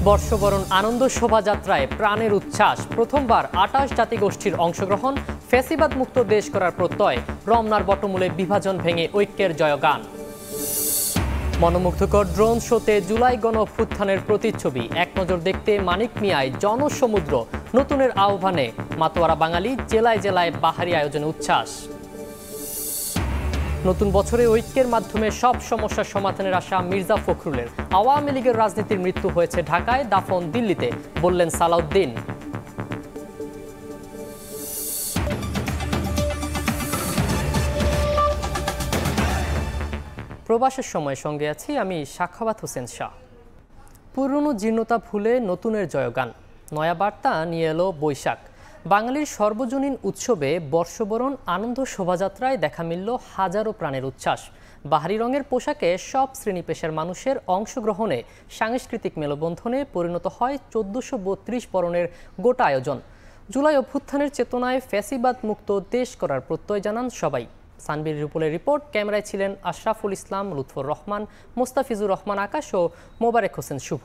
বর্ষবরণ আনন্দ শোভাযাত্রায় প্রাণের উচ্ছ্বাস, প্রথমবার ২৮ জাতিগোষ্ঠীর অংশগ্রহণ, ফ্যাসিবাদ মুক্ত দেশ করার প্রত্যয়, রমনার বটমূলে বিভাজন ভেঙে ঐক্যের জয়গান। মনোমুগ্ধকর ড্রোন শোতে জুলাই গণ অভ্যুত্থানের প্রতিচ্ছবি, এক নজর দেখতে মানিক মিয়ায় জনসমুদ্র, নতুনের আহ্বানে মাতোয়ারা বাঙালি, জেলায় জেলায় বাহারি আয়োজনে উচ্ছ্বাস। নতুন বছরে ঐক্যের মাধ্যমে সব সমস্যার সমাধানের আশা মির্জা ফখরুলের। আওয়ামী লীগের রাজনীতির মৃত্যু হয়েছে ঢাকায়, দাফন দিল্লিতে, বললেন সালাউদ্দিন। প্রবাসের সময় সঙ্গে আছি আমি সাখাওয়াত হোসেন শাহ। পুরনো জীর্ণতা ভুলে নতুনের জয়গান, নয়া বার্তা নিয়ে এলো বৈশাখ। বাঙালির সর্বজনীন উৎসবে বর্ষবরণ আনন্দ শোভাযাত্রায় দেখা মিলল হাজারো প্রাণের উচ্ছ্বাস। বাহারি রঙের পোশাকে সব শ্রেণী পেশার মানুষের অংশগ্রহণে সাংস্কৃতিক মেলবন্ধনে পরিণত হয় ১৪৩২ বরণের গোটা আয়োজন। জুলাই অভ্যুত্থানের চেতনায় ফ্যাসিবাদ মুক্ত দেশ করার প্রত্যয় জানান সবাই। সানবীর রুপুলের রিপোর্ট, ক্যামেরায় ছিলেন আশরাফুল ইসলাম, লুৎফর রহমান, মোস্তাফিজুর রহমান আকাশ ও মোবারক হোসেন শুভ।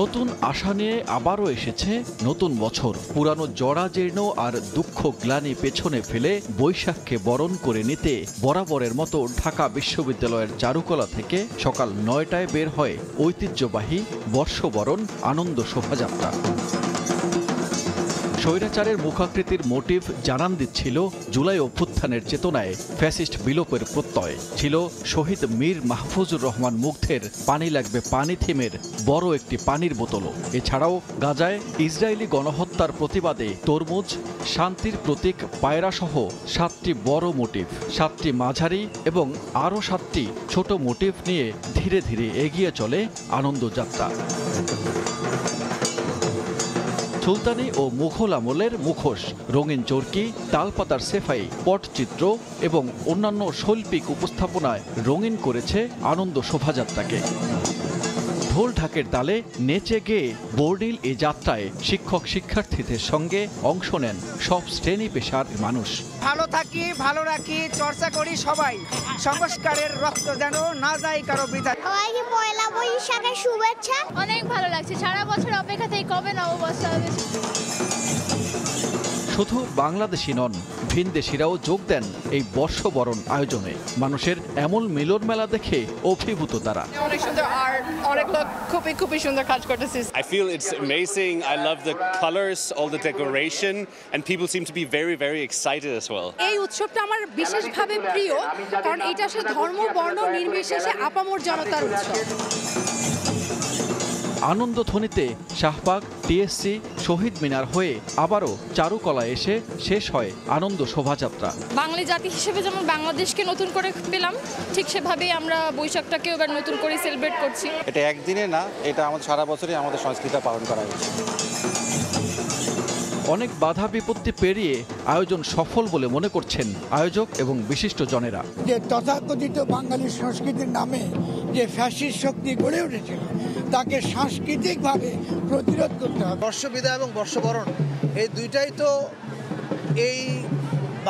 নতুন আশা নিয়ে আবারও এসেছে নতুন বছর। পুরানো জরাজীর্ণ আর দুঃখ গ্লানি পেছনে ফেলে বৈশাখকে বরণ করে নিতে বরাবরের মতো ঢাকা বিশ্ববিদ্যালয়ের চারুকলা থেকে সকাল ৯টায় বের হয় ঐতিহ্যবাহী বর্ষবরণ আনন্দ শোভাযাত্রা। স্বৈরাচারের মুখাকৃতির মোটিভ জানান দিচ্ছিল জুলাই অভ্যুত্থানের চেতনায় ফ্যাসিস্ট বিলোপের প্রত্যয়, ছিল শহীদ মীর মাহফুজুর রহমান মুগ্ধের পানি লাগবে পানি থিমের বড় একটি পানির বোতলও। এছাড়াও গাজায় ইসরায়েলি গণহত্যার প্রতিবাদে তরমুজ, শান্তির প্রতীক পায়রাসহ ৭টি বড় মোটিভ, ৭টি মাঝারি এবং আরও ৭টি ছোট মোটিভ নিয়ে ধীরে ধীরে এগিয়ে চলে আনন্দযাত্রা। সুলতানি ও মুঘল আমলের মুখোশ, রঙিন চরকি, তালপাতার সেফাই, পটচিত্র এবং অন্যান্য শৈল্পিক উপস্থাপনায় রঙিন করেছে আনন্দ শোভাযাত্রাকে। ঢোল ঢাকের তালে নেচে গেয়ে বর্ণিল এই যাত্রায় শিক্ষক শিক্ষার্থীদের সঙ্গে অংশ নেন সব শ্রেণী পেশার মানুষ। ভালো থাকি, ভালো রাখি, চর্চা করি সবাই, সংস্কারের রক্ত যেন না যায় কারো বৃথা। সবাইকে পয়লা বৈশাখের শুভেচ্ছা। অনেক ভালো লাগছে, সারা বছর অপেক্ষা থেকে কবে নববর্ষ হবে। শুধু বাংলাদেশি নন, ভিনদেশিরাও যোগ দেন এই বর্ষবরণ আয়োজনে। মানুষের এমন মিলন মেলা দেখে অভিভূত তারা। অনেক সুন্দর আর্ট, অনেক লোক খুবই সুন্দর কাজ করতেছে। I feel it's amazing. I love the colors, all the decoration, and people seem to be very excited as well. এই উৎসবটা আমার বিশেষভাবে প্রিয়, কারণ এটা আসলে ধর্ম বর্ণ নির্বিশেষে আপামর জনতার উৎসব। আনন্দধ্বনিতে শাহবাগ, টিএসসি, শহীদ মিনার হয়ে আবারও চারুকলায় এসে শেষ হয় আনন্দ শোভাযাত্রা। বাঙালি জাতি হিসেবে যেমন বাংলাদেশকে নতুন করে পেলাম, ঠিক সেভাবেই আমরা বৈশাখটাকেও এবার নতুন করে সেলিব্রেট করছি। এটা একদিনে না, এটা আমাদের সারা বছরই আমাদের সংস্কৃতি পালন করা হয়েছে। অনেক বাধা বিপত্তি পেরিয়ে আয়োজন সফল বলে মনে করছেন আয়োজক এবং বিশিষ্ট জনেরা। যে তথাকথিত বাঙালি সংস্কৃতির নামে যে ফ্যাসিস্ট শক্তি গড়ে উঠেছিল, তাকে সাংস্কৃতিকভাবে প্রতিরোধ করতে হবে। বর্ষবিদায় এবং বর্ষবরণ এই দুইটাই তো এই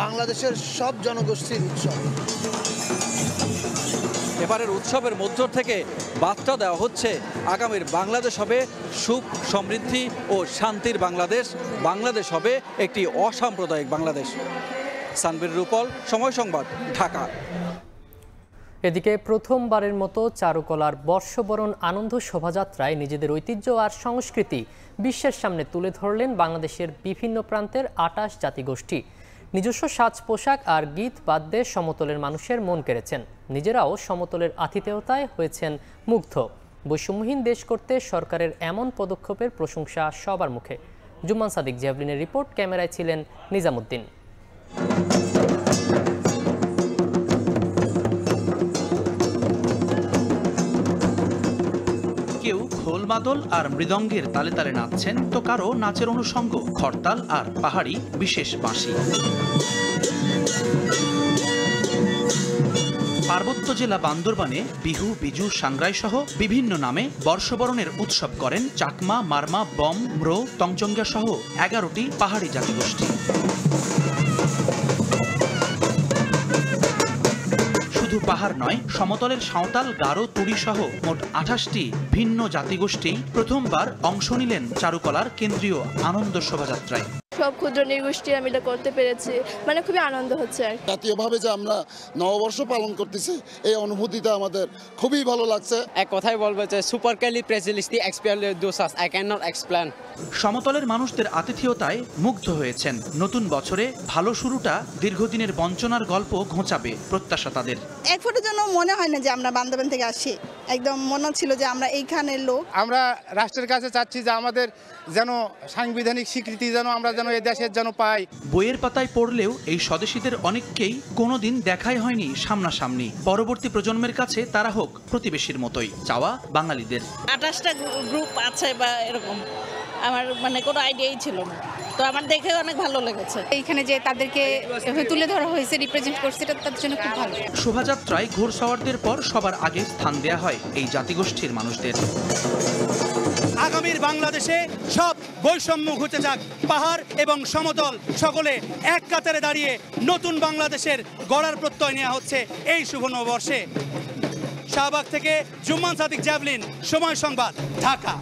বাংলাদেশের সব জনগোষ্ঠীর উৎসব। এবারের উৎসবের মধ্য থেকে বার্তা দেওয়া হচ্ছে আগামীর বাংলাদেশ হবে সুখ, সমৃদ্ধি ও শান্তির বাংলাদেশ। বাংলাদেশ হবে একটি অসাম্প্রদায়িক বাংলাদেশ। সানবীর রুপল, সময় সংবাদ, ঢাকা। এদিকে প্রথমবারের মতো চারুকলার বর্ষবরণ আনন্দ শোভাযাত্রায় নিজেদের ঐতিহ্য আর সংস্কৃতি বিশ্বের সামনে তুলে ধরলেন বাংলাদেশের বিভিন্ন প্রান্তের ২৮ জাতিগোষ্ঠী। নিজস্ব সাজ পোশাক আর গীত বাদ্যে সমতলের মানুষের মন কেড়েছেন। নিজেরাও সমতলের আতিথেয়তায় হয়েছেন মুগ্ধ। বৈষম্যহীন দেশ করতে সরকারের এমন পদক্ষেপের প্রশংসা সবার মুখে। জুম্মান সাদিক জ্যাভলিনের রিপোর্ট, ক্যামেরায় ছিলেন নিজামুদ্দিন। কেউ খোল মাদল আর মৃদঙ্গের তালে তালে নাচছেন, তো কারো নাচের অনুষঙ্গ খড়তাল আর পাহাড়ি বিশেষ বাঁশি। পার্বত্য জেলা বান্দরবানে বিহু, বিজু, সাংগ্রাই সহ বিভিন্ন নামে বর্ষবরণের উৎসব করেন চাকমা, মারমা, বম, ম্রো, তংচঙ্গা সহ 11টি পাহাড়ি জাতিগোষ্ঠী। শুধু পাহাড় নয়, সমতলের সাঁওতাল, গারো, তুড়ি সহ মোট 28টি ভিন্ন জাতিগোষ্ঠী প্রথমবার অংশ নিলেন চারুকলার কেন্দ্রীয় আনন্দ শোভাযাত্রায়। সব ক্ষুদ্র নৃগোষ্ঠী আমি এটা করতে পেরেছি, মানে খুবই আনন্দ হচ্ছে। জাতীয়ভাবে যে আমরা নববর্ষ পালন করতেছি, এই অনুভূতিটা আমাদের খুবই ভালো লাগছে। এক কথাই বলবো যে সুপারক্যালিফ্রেজিলিস্টিকএক্সপিয়ালিডোসাস, আই ক্যান নট এক্সপ্লেন। সমতলের মানুষদের আতিথেয়তায় মুগ্ধ হয়েছেন। নতুন বছরে ভালো শুরুটা দীর্ঘদিনের বঞ্চনার গল্প ঘোচাবে প্রত্যাশা তাদের। এক ফোঁটার জন্য মনে হয় না যে আমরা বান্দরবান থেকে আসি, একদম মনে ছিল যে আমরা এইখানের লোক। আমরা রাষ্ট্রের কাছে চাচ্ছি যে আমাদের যেন সাংবিধানিক স্বীকৃতি আমরা যেন এই দেশের যেন পাই। বইয়ের পাতায় পড়লেও এই স্বদেশীদের অনেককেই কোনোদিন দেখাই হয়নি সামনাসামনি। পরবর্তী প্রজন্মের কাছে তারা হোক প্রতিবেশীর মতোই চাওয়া বাঙালিদের। 28টা গ্রুপ আছে বা এরকম, আমার মানে কোনো আইডিয়াই ছিল না, তো আমার দেখে অনেক ভালো লেগেছে। এইখানে যে তাদেরকে তুলে ধরা হয়েছে, রিপ্রেজেন্ট করছে, এটা তাদের জন্য খুব ভালো। শোভাযাত্রায় ঘোড়সওয়ারদের পর সবার আগে স্থান দেয়া হয় এই জাতিগোষ্ঠীর মানুষদের। আগামীর বাংলাদেশে সব বৈষম্য ঘুচে যাক, পাহাড় এবং সমতল সকলে এক কাতারে দাঁড়িয়ে নতুন বাংলাদেশের গড়ার প্রত্যয় নেওয়া হচ্ছে এই শুভ নববর্ষে। শাহবাগ থেকে জুম্মান সাদিক, জ্যাভলিন, সময় সংবাদ, ঢাকা।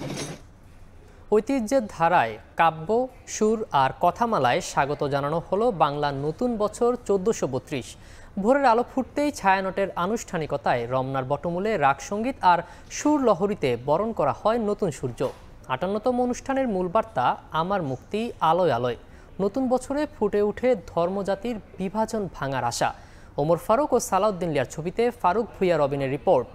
ঐতিহ্যের ধারায় কাব্য, সুর আর কথামালায় স্বাগত জানানো হলো বাংলা নতুন বছর 1432। ভোরের আলো ফুটতেই ছায়ানটের আনুষ্ঠানিকতায় রমনার বটমূলে রাগ সঙ্গীত আর সুর লহরীতে বরণ করা হয় নতুন সূর্য। 58তম অনুষ্ঠানের মূল বার্তা আমার মুক্তি আলোয় আলোয়। নতুন বছরে ফুটে উঠে ধর্মজাতির বিভাজন ভাঙার আশা। ওমর ফারুক ও সালাউদ্দিন লিয়ার ছবিতে ফারুক ভুইয়া রবিনের রিপোর্ট।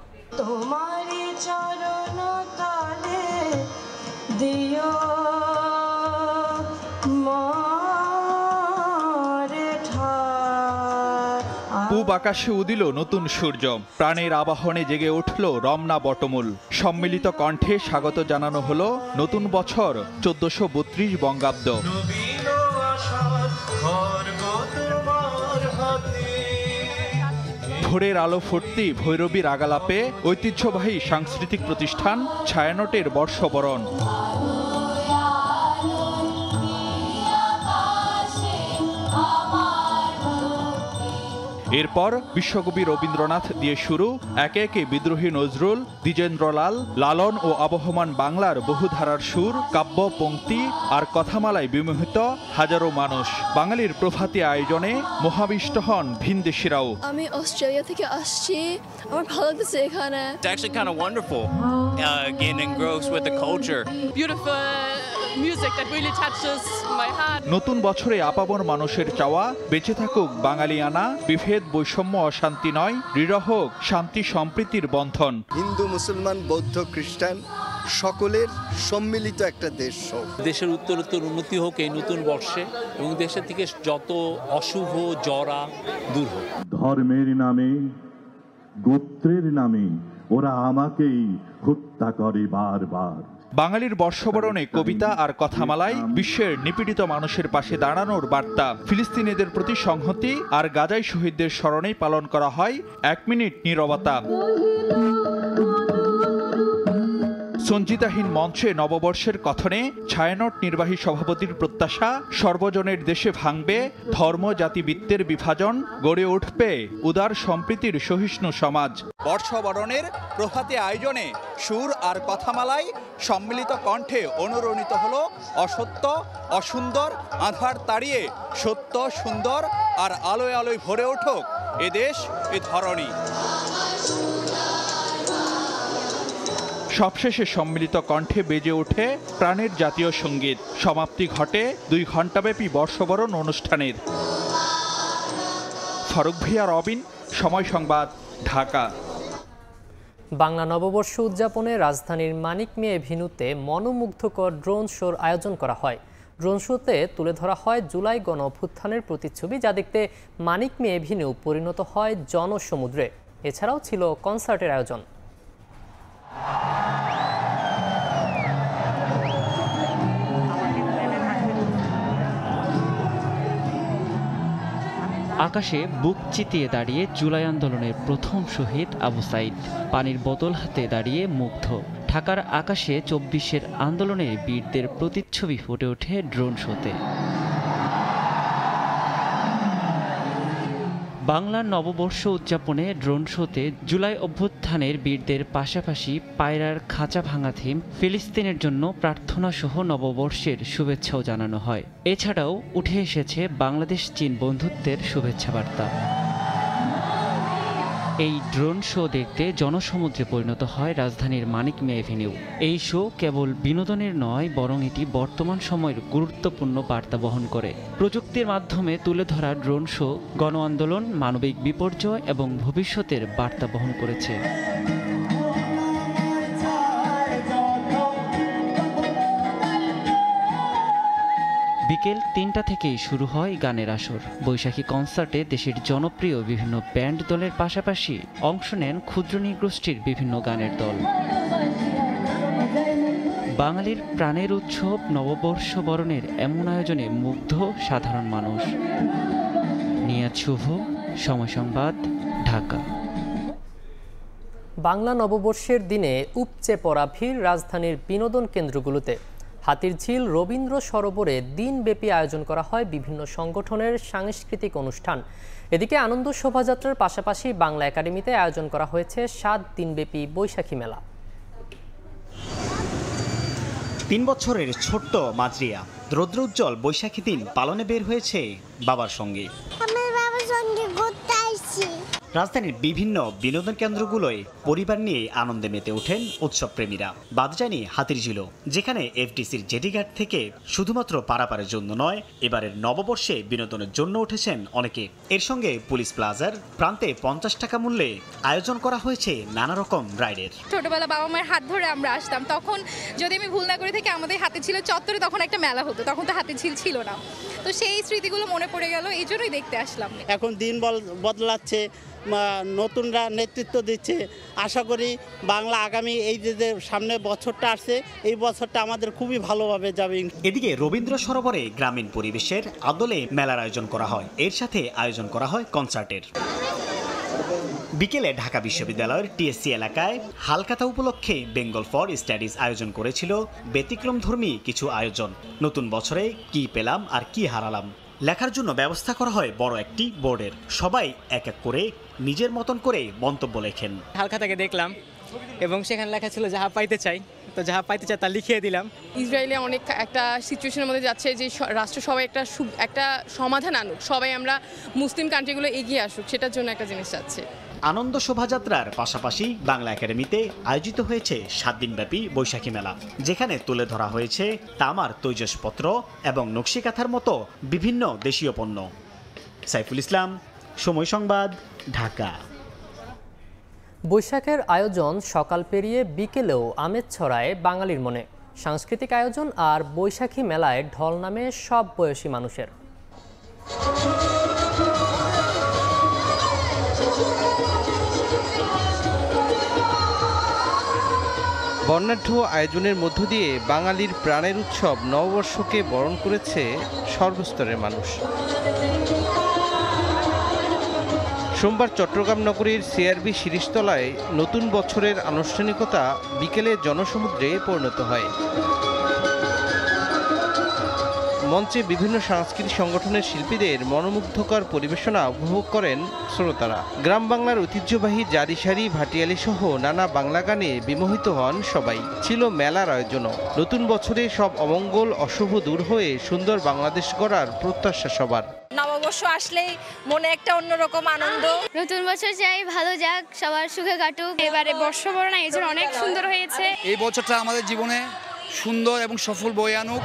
পূব আকাশে উদিল নতুন সূর্য, প্রাণের আবাহনে জেগে উঠল রমনা বটমূল। সম্মিলিত কণ্ঠে স্বাগত জানানো হলো নতুন বছর 1432 বঙ্গাব্দ। ভোরের আলো ফুটতি ভৈরবীর আগালাপে ঐতিহ্যবাহী সাংস্কৃতিক প্রতিষ্ঠান ছায়ানটের বর্ষবরণ। এরপর বিশ্বকবি রবীন্দ্রনাথ দিয়ে শুরু, একে একে বিদ্রোহী নজরুল, দ্বিজেন্দ্রলাল, লালন ও আবহমান বাংলার বহুধারার সুর, কাব্য, পংক্তি আর কথামালায় বিমোহিত হাজারো মানুষ। বাঙালির প্রভাতী আয়োজনে মোহাবিষ্ট হন ভিনদেশিরাও। আমি অস্ট্রেলিয়া থেকে আসছি, আমার ভালো লাগছে এখানে। It's actually kind of wonderful, getting engrossed with the culture. Beautiful music that really touches my heart. নতুন বছরে আপামর মানুষের চাওয়া বেঁচে থাকুক বাঙালিয়ানা, বিভেদ, বৈষম্য, অশান্তি নয়, দৃঢ় হোক শান্তি সম্প্রীতির বন্ধন। হিন্দু, মুসলমান, বৌদ্ধ, খ্রিস্টান সকলের সম্মিলিত একটা দেশ হোক। দেশের উত্তরোত্তর উন্নতি হোক এই নতুন বর্ষে, এবং দেশের থেকে যত অশুভ জরা দূর হোক। ধর্মের নামে, গোত্রের নামে ওরা আমাকেই হত্যা করে বারবার। বাঙালির বর্ষবরণে কবিতা আর কথামালায় বিশ্বের নিপীড়িত মানুষের পাশে দাঁড়ানোর বার্তা। ফিলিস্তিনিদের প্রতি সংহতি আর গাজায় শহীদদের স্মরণে পালন করা হয় 1 মিনিট নীরবতা। সঞ্জিতাহীন মঞ্চে নববর্ষের কথনে ছায়ানট নির্বাহী সভাপতির প্রত্যাশা, সর্বজনের দেশে ভাঙবে ধর্ম জাতিবৃত্তের বিভাজন, গড়ে উঠবে উদার সম্প্রীতির সহিষ্ণু সমাজ। বর্ষবরণের প্রভাতী আয়োজনে সুর আর কথামালায় সম্মিলিত কণ্ঠে অনুরণিত হলো অসত্য, অসুন্দর, আধার তাড়িয়ে সত্য, সুন্দর আর আলোয় আলোয় ভরে উঠুক এদেশ, এ ধরণী। সবশেষে সম্মিলিত কণ্ঠে বেজে ওঠে প্রাণের জাতীয় সঙ্গীত। সমাপ্তি ঘটে 2 ঘণ্টাব্যাপী বর্ষবরণ অনুষ্ঠানের। ফারুক ভুইয়া রবিন, সময় সংবাদ, ঢাকা। বাংলা নববর্ষ উদযাপনে রাজধানীর মানিক মিয়া এভিনিউতে মনোমুগ্ধকর ড্রোন শোর আয়োজন করা হয়। ড্রোন শোতে তুলে ধরা হয় জুলাই গণ অভ্যুত্থানের প্রতিচ্ছবি, যা দেখতে মানিক মিয়া এভিনিউ পরিণত হয় জনসমুদ্রে। এছাড়াও ছিল কনসার্টের আয়োজন। আকাশে বুক চিতিয়ে দাঁড়িয়ে জুলাই আন্দোলনের প্রথম শহীদ আবু সাইদ, পানির বোতল হাতে দাঁড়িয়ে মুগ্ধ। ঢাকার আকাশে ২৪-এর আন্দোলনের বীরদের প্রতিচ্ছবি ফুটে ওঠে ড্রোন শোতে। বাংলার নববর্ষ উদযাপনে ড্রোন শোতে জুলাই অভ্যুত্থানের বীরদের পাশাপাশি পায়রার খাঁচা ভাঙা থিম, ফিলিস্তিনের জন্য প্রার্থনা সহ নববর্ষের শুভেচ্ছাও জানানো হয়। এছাড়াও উঠে এসেছে বাংলাদেশ চীন বন্ধুত্বের শুভেচ্ছা বার্তা। এই ড্রোন শো দেখতে জনসমুদ্রে পরিণত হয় রাজধানীর মানিক মিয়া এভিনিউ। এই শো কেবল বিনোদনের নয়, বরং এটি বর্তমান সময়ের গুরুত্বপূর্ণ বার্তা বহন করে। প্রযুক্তির মাধ্যমে তুলে ধরা ড্রোন শো গণ আন্দোলন, মানবিক বিপর্যয় এবং ভবিষ্যতের বার্তা বহন করেছে। বিকেল ৩টা থেকেই শুরু হয় গানের আসর। বৈশাখী কনসার্টে দেশের জনপ্রিয় বিভিন্ন ব্যান্ড দলের পাশাপাশি অংশ নেন ক্ষুদ্র নৃগোষ্ঠীর বিভিন্ন গানের দল। বাঙালির প্রাণের উৎসব নববর্ষ বরণের এমন আয়োজনে মুগ্ধ সাধারণ মানুষ। নিয়াজ শুভ, সময় সংবাদ, ঢাকা। বাংলা নববর্ষের দিনে উপচে পড়া ভিড় রাজধানীর বিনোদন কেন্দ্রগুলোতে। হাতিরঝিল রবীন্দ্র সরোবরে দিনব্যাপী আয়োজন করা হয় বিভিন্ন সংগঠনের সাংস্কৃতিক অনুষ্ঠান। এদিকে আনন্দ শোভাযাত্রার পাশাপাশি বাংলা একাডেমিতে আয়োজন করা হয়েছে ৭ দিনব্যাপী বৈশাখী মেলা। ৩ বছরের ছোট্ট মাজরিয়া রৌদ্রোজ্জ্বল বৈশাখী দিন পালনে বের হয়েছে বাবার সঙ্গে। রাজধানীর বিভিন্ন বিনোদন কেন্দ্রগুলোয় পরিবার নিয়ে আনন্দে মেতে ওঠেন উৎসবপ্রেমীরা। বাদ যায়নি হাতিরঝিলও, যেখানে এফডিসির জেটিঘাট থেকে শুধুমাত্র পারাপারের জন্য নয়, এবারের নববর্ষে বিনোদনের জন্য উঠেছেন অনেকে। এর সঙ্গে পুলিশ প্লাজার প্রান্তে ৫০ টাকা মূল্যে আয়োজন করা হয়েছে নানা রকম রাইডের। ছোটবেলা বাবা মায়ের হাত ধরে আমরা আসতাম, তখন যদি আমি ভুল না করে থাকি আমাদের হাতিরঝিল চত্বরে তখন একটা মেলা হতো, তখন তো হাতিরঝিল ছিল না। তো সেই স্মৃতিগুলো মনে পড়ে গেল, এই জন্যই দেখতে আসলাম। এখন দিন বদলাচ্ছে, নতুনরা নেতৃত্ব দিচ্ছে। আশা করি বাংলা আগামী এই যে সামনে বছরটা আসছে, এই বছরটা আমাদের খুবই ভালোভাবে যাবে। এদিকে রবীন্দ্র সরোবরে গ্রামীণ পরিবেশের আদলে মেলার আয়োজন করা হয়, এর সাথে আয়োজন করা হয় কনসার্টের। বিকেলে ঢাকা বিশ্ববিদ্যালয়ের টিএসসি এলাকায় হালখাতা উপলক্ষে বেঙ্গল ফর স্টাডিজ আয়োজন করেছিল ব্যতিক্রমধর্মী কিছু আয়োজন। নতুন বছরে কি পেলাম আর কি হারালাম লেখার জন্য ব্যবস্থা করা হয় বড় একটি বোর্ডের। সবাই এক এক করে নিজের মতন করে মন্তব্য লেখেন। হালখাতাকে দেখলাম এবং সেখানে লেখা ছিল যাহা পাইতে চাই, তো যাহা পাইতে চাই তা লিখিয়ে দিলাম। ইসরায়েলে অনেক একটা সিচুয়েশনের মধ্যে যাচ্ছে যে রাষ্ট্র সবাই একটা সমাধান আনুক, সবাই আমরা মুসলিম কান্ট্রিগুলো এগিয়ে আসুক, সেটার জন্য একটা জিনিস চাচ্ছে। আনন্দ শোভাযাত্রার পাশাপাশি বাংলা একাডেমিতে আয়োজিত হয়েছে ৭ দিনব্যাপী বৈশাখী মেলা, যেখানে তুলে ধরা হয়েছে তামার তৈজসপত্র এবং নকশিকাঁথার মতো বিভিন্ন দেশীয় পণ্য। সাইফুল ইসলাম, সময় সংবাদ, ঢাকা। বৈশাখের আয়োজন সকাল পেরিয়ে বিকেলেও আমেজ ছড়ায় বাঙালির মনে। সাংস্কৃতিক আয়োজন আর বৈশাখী মেলায় ঢল নামে সব বয়সী মানুষের। বর্ণাঢ্য আয়োজনের মধ্য দিয়ে বাঙালির প্রাণের উৎসব নববর্ষকে বরণ করেছে সর্বস্তরের মানুষ। সোমবার চট্টগ্রাম নগরীর সিআরবি শিরিষতলায় নতুন বছরের আনুষ্ঠানিকতা বিকেলে জনসমুদ্রে পরিণত হয়। মঞ্চে বিভিন্ন সাংস্কৃতিক সংগঠনের শিল্পীদের মনোমুগ্ধকর পরিবেশনা উপভোগ করেন শ্রোতারা। গ্রাম বাংলার ঐতিহ্যবাহী জারি সারি, ভাটিয়ালি সহ নানা বাংলা গানে বিমোহিত হন সবাই। ছিল মেলার আয়োজনও। নতুন বছরে সব অমঙ্গল অশুভ দূর হয়ে সুন্দর বাংলাদেশ গড়ার প্রত্যাশা সবার। নববর্ষ আসলেই মনে একটা অন্যরকম আনন্দ। নতুন বছর চাই ভালো যাক, সবার সুখে কাটুক। এবারে বর্ষবরণ আয়োজন অনেক সুন্দর হয়েছে। এই বছরটা আমাদের জীবনে সুন্দর এবং সফল বয়ে আনুক।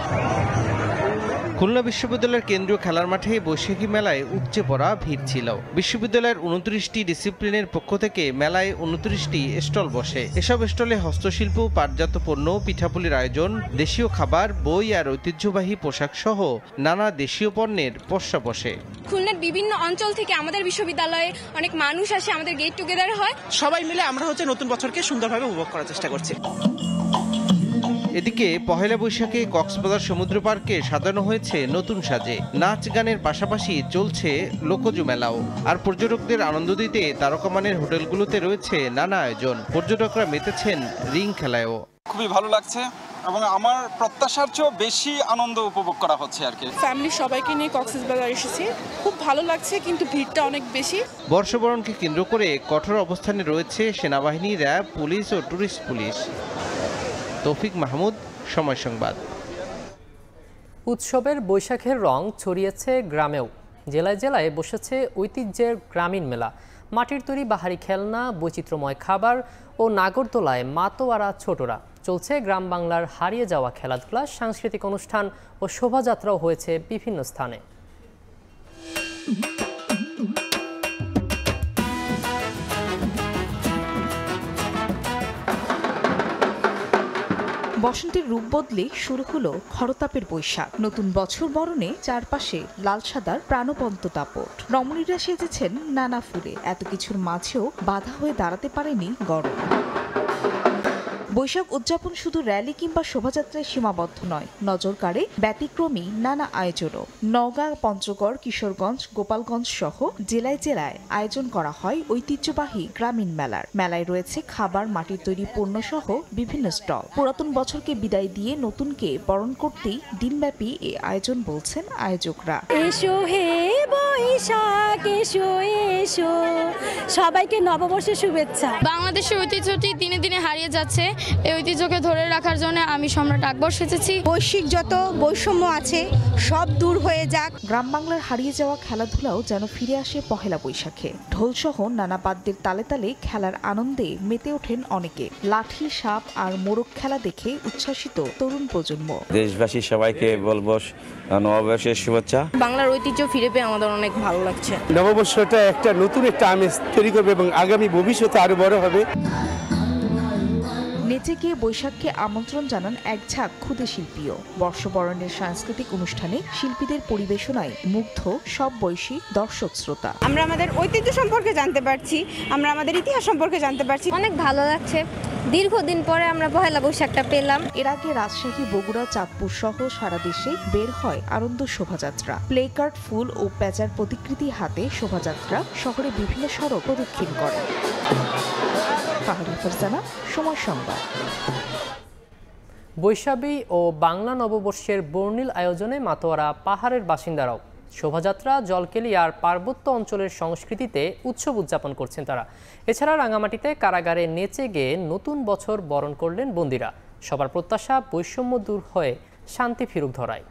খুলনা বিশ্ববিদ্যালয়ের কেন্দ্রীয় খেলার মাঠে বৈশাখী মেলায় উপচে পড়া ভিড় ছিল। বিশ্ববিদ্যালয়ের 29টি ডিসিপ্লিনের পক্ষ থেকে মেলায় 29টি স্টল বসে। এসব স্টলে হস্তশিল্প, পাটজাত পণ্য, পিঠাপুলির আয়োজন, দেশীয় খাবার, বই আর ঐতিহ্যবাহী পোশাক সহ নানা দেশীয় পণ্যের পসরা বসে। খুলনার বিভিন্ন অঞ্চল থেকে আমাদের বিশ্ববিদ্যালয়ে অনেক মানুষ আসে, আমাদের গেট টুগেদার হয়। সবাই মিলে আমরা নতুন বছরকে সুন্দরভাবে উপভোগ করার চেষ্টা করছি। এদিকে পহেলা বৈশাখে কক্সবাজার সমুদ্র পার্কে সাজানো হয়েছে নতুন সাজে। নাচ গানের পাশাপাশি চলছে লোকজ মেলাও। আর পর্যটকদের আনন্দ দিতে তারকামানের হোটেলগুলোতে রয়েছে নানা আয়োজন। পর্যটকরা মেতেছেন রিং খেলায়ও। খুবই ভালো লাগছে এবং আমার প্রত্যাশার চেয়েও বেশি আনন্দ উপভোগ করা হচ্ছে আর কি। ফ্যামিলি সবাইকে নিয়ে কক্সবাজার এসেছি, খুব ভালো লাগছে, কিন্তু ভিড়টা অনেক বেশি। বর্ষবরণকে কেন্দ্র করে কঠোর অবস্থানে রয়েছে সেনাবাহিনী, র্যাব, পুলিশ ও টুরিস্ট পুলিশ। তৌফিক মাহমুদ, সময় সংবাদ। উৎসবের বৈশাখের রং ছড়িয়েছে গ্রামেও। জেলায় জেলায় বসেছে ঐতিহ্যের গ্রামীণ মেলা। মাটির তৈরি বাহারি খেলনা, বৈচিত্র্যময় খাবার ও নাগরদোলায় মাতোয়ারা ছোটরা। চলছে গ্রাম বাংলার হারিয়ে যাওয়া খেলাধুলা, সাংস্কৃতিক অনুষ্ঠান ও শোভাযাত্রাও হয়েছে বিভিন্ন স্থানে। বসন্তের রূপ বদলে শুরু হলো খরতাপের বৈশাখ। নতুন বছর বরণে চারপাশে লাল সাদার প্রাণবন্ত দাপট। রমণীরা সেজেছেন নানা ফুলে। এত কিছুর মাঝেও বাধা হয়ে দাঁড়াতে পারেনি গরম। বৈশাখ উদযাপন শুধু র্যালি কিংবা শোভাযাত্রায় সীমাবদ্ধ নয়, নজর কাড়ে ব্যতিক্রমী নানা আয়োজনও। নওগাঁ, পঞ্চগড়, কিশোরগঞ্জ, গোপালগঞ্জ সহ জেলায় জেলায় আয়োজন করা হয় ঐতিহ্যবাহী গ্রামীণ মেলার। মেলায় রয়েছে খাবার, মাটির তৈরি পণ্য সহ বিভিন্ন স্টল। পুরাতন বছরকে বিদায় দিয়ে নতুনকে বরণ করতেই দিনব্যাপী এই আয়োজন বলছেন আয়োজকরা। এসো হে বৈশাখ এসো এসো, সবাইকে নববর্ষের শুভেচ্ছা। বাংলাদেশের ঐতিহ্যটি দিনে দিনে হারিয়ে যাচ্ছে। এই ঐতিহ্যকে ধরে রাখার জন্য আমি সম্রাট আকবর সেজেছি। বৈশ্বিক যত বৈষম্য আছে সব দূর হয়ে যাক। গ্রাম বাংলার হারিয়ে যাওয়া খেলাধুলাও যেন ফিরে আসে পহেলা বৈশাখে। ঢোলসহ নানা বাদ্যের তালে তালে খেলার আনন্দে মেতে ওঠেন অনেকে। লাঠি, সাপ আর মোরগ খেলা দেখে উচ্ছ্বাসিত তরুণ প্রজন্ম। দেশবাসী সবাইকে বলবো নববর্ষের শুভেচ্ছা। বাংলার ঐতিহ্য ফিরে পেয়ে আমাদের অনেক ভালো লাগছে। নববর্ষটা একটা নতুন একটা আমেজ তৈরি করবে এবং আগামী ভবিষ্যতে আরো বড় হবে। নেচে গিয়ে বৈশাখকে আমন্ত্রণ জানান এক ঝাঁক ক্ষুদে শিল্পীও। বর্ষবরণের সাংস্কৃতিক অনুষ্ঠানে শিল্পীদের পরিবেশনায় মুগ্ধ সব বয়সী দর্শক শ্রোতা। আমরা আমাদের ঐতিহ্য সম্পর্কে জানতে পারছি, আমরা আমাদের ইতিহাস সম্পর্কে জানতে পারছি। অনেক ভালো লাগছে, দীর্ঘদিন পরে আমরা পহেলা বৈশাখটা পেলাম। এর আগে রাজশাহী, বগুড়া, চাঁদপুর সহ সারা দেশে বের হয় আনন্দ শোভাযাত্রা। প্লেকার্ড, ফুল ও প্যাচার প্রতিকৃতি হাতে শোভাযাত্রা শহরে বিভিন্ন সড়ক প্রদক্ষিণ করে। সময় সংবাদ। বৈশাখী ও বাংলা নববর্ষের বর্ণিল আয়োজনে মাতোয়ারা পাহাড়ের বাসিন্দারাও। শোভাযাত্রা, জলকেলি আর পার্বত্য অঞ্চলের সংস্কৃতিতে উৎসব উদযাপন করছেন তারা। এছাড়া রাঙামাটিতে কারাগারে নেচে গিয়ে নতুন বছর বরণ করলেন বন্দীরা। সবার প্রত্যাশা বৈষম্য দূর হয়ে শান্তি ফিরুক ধরায়।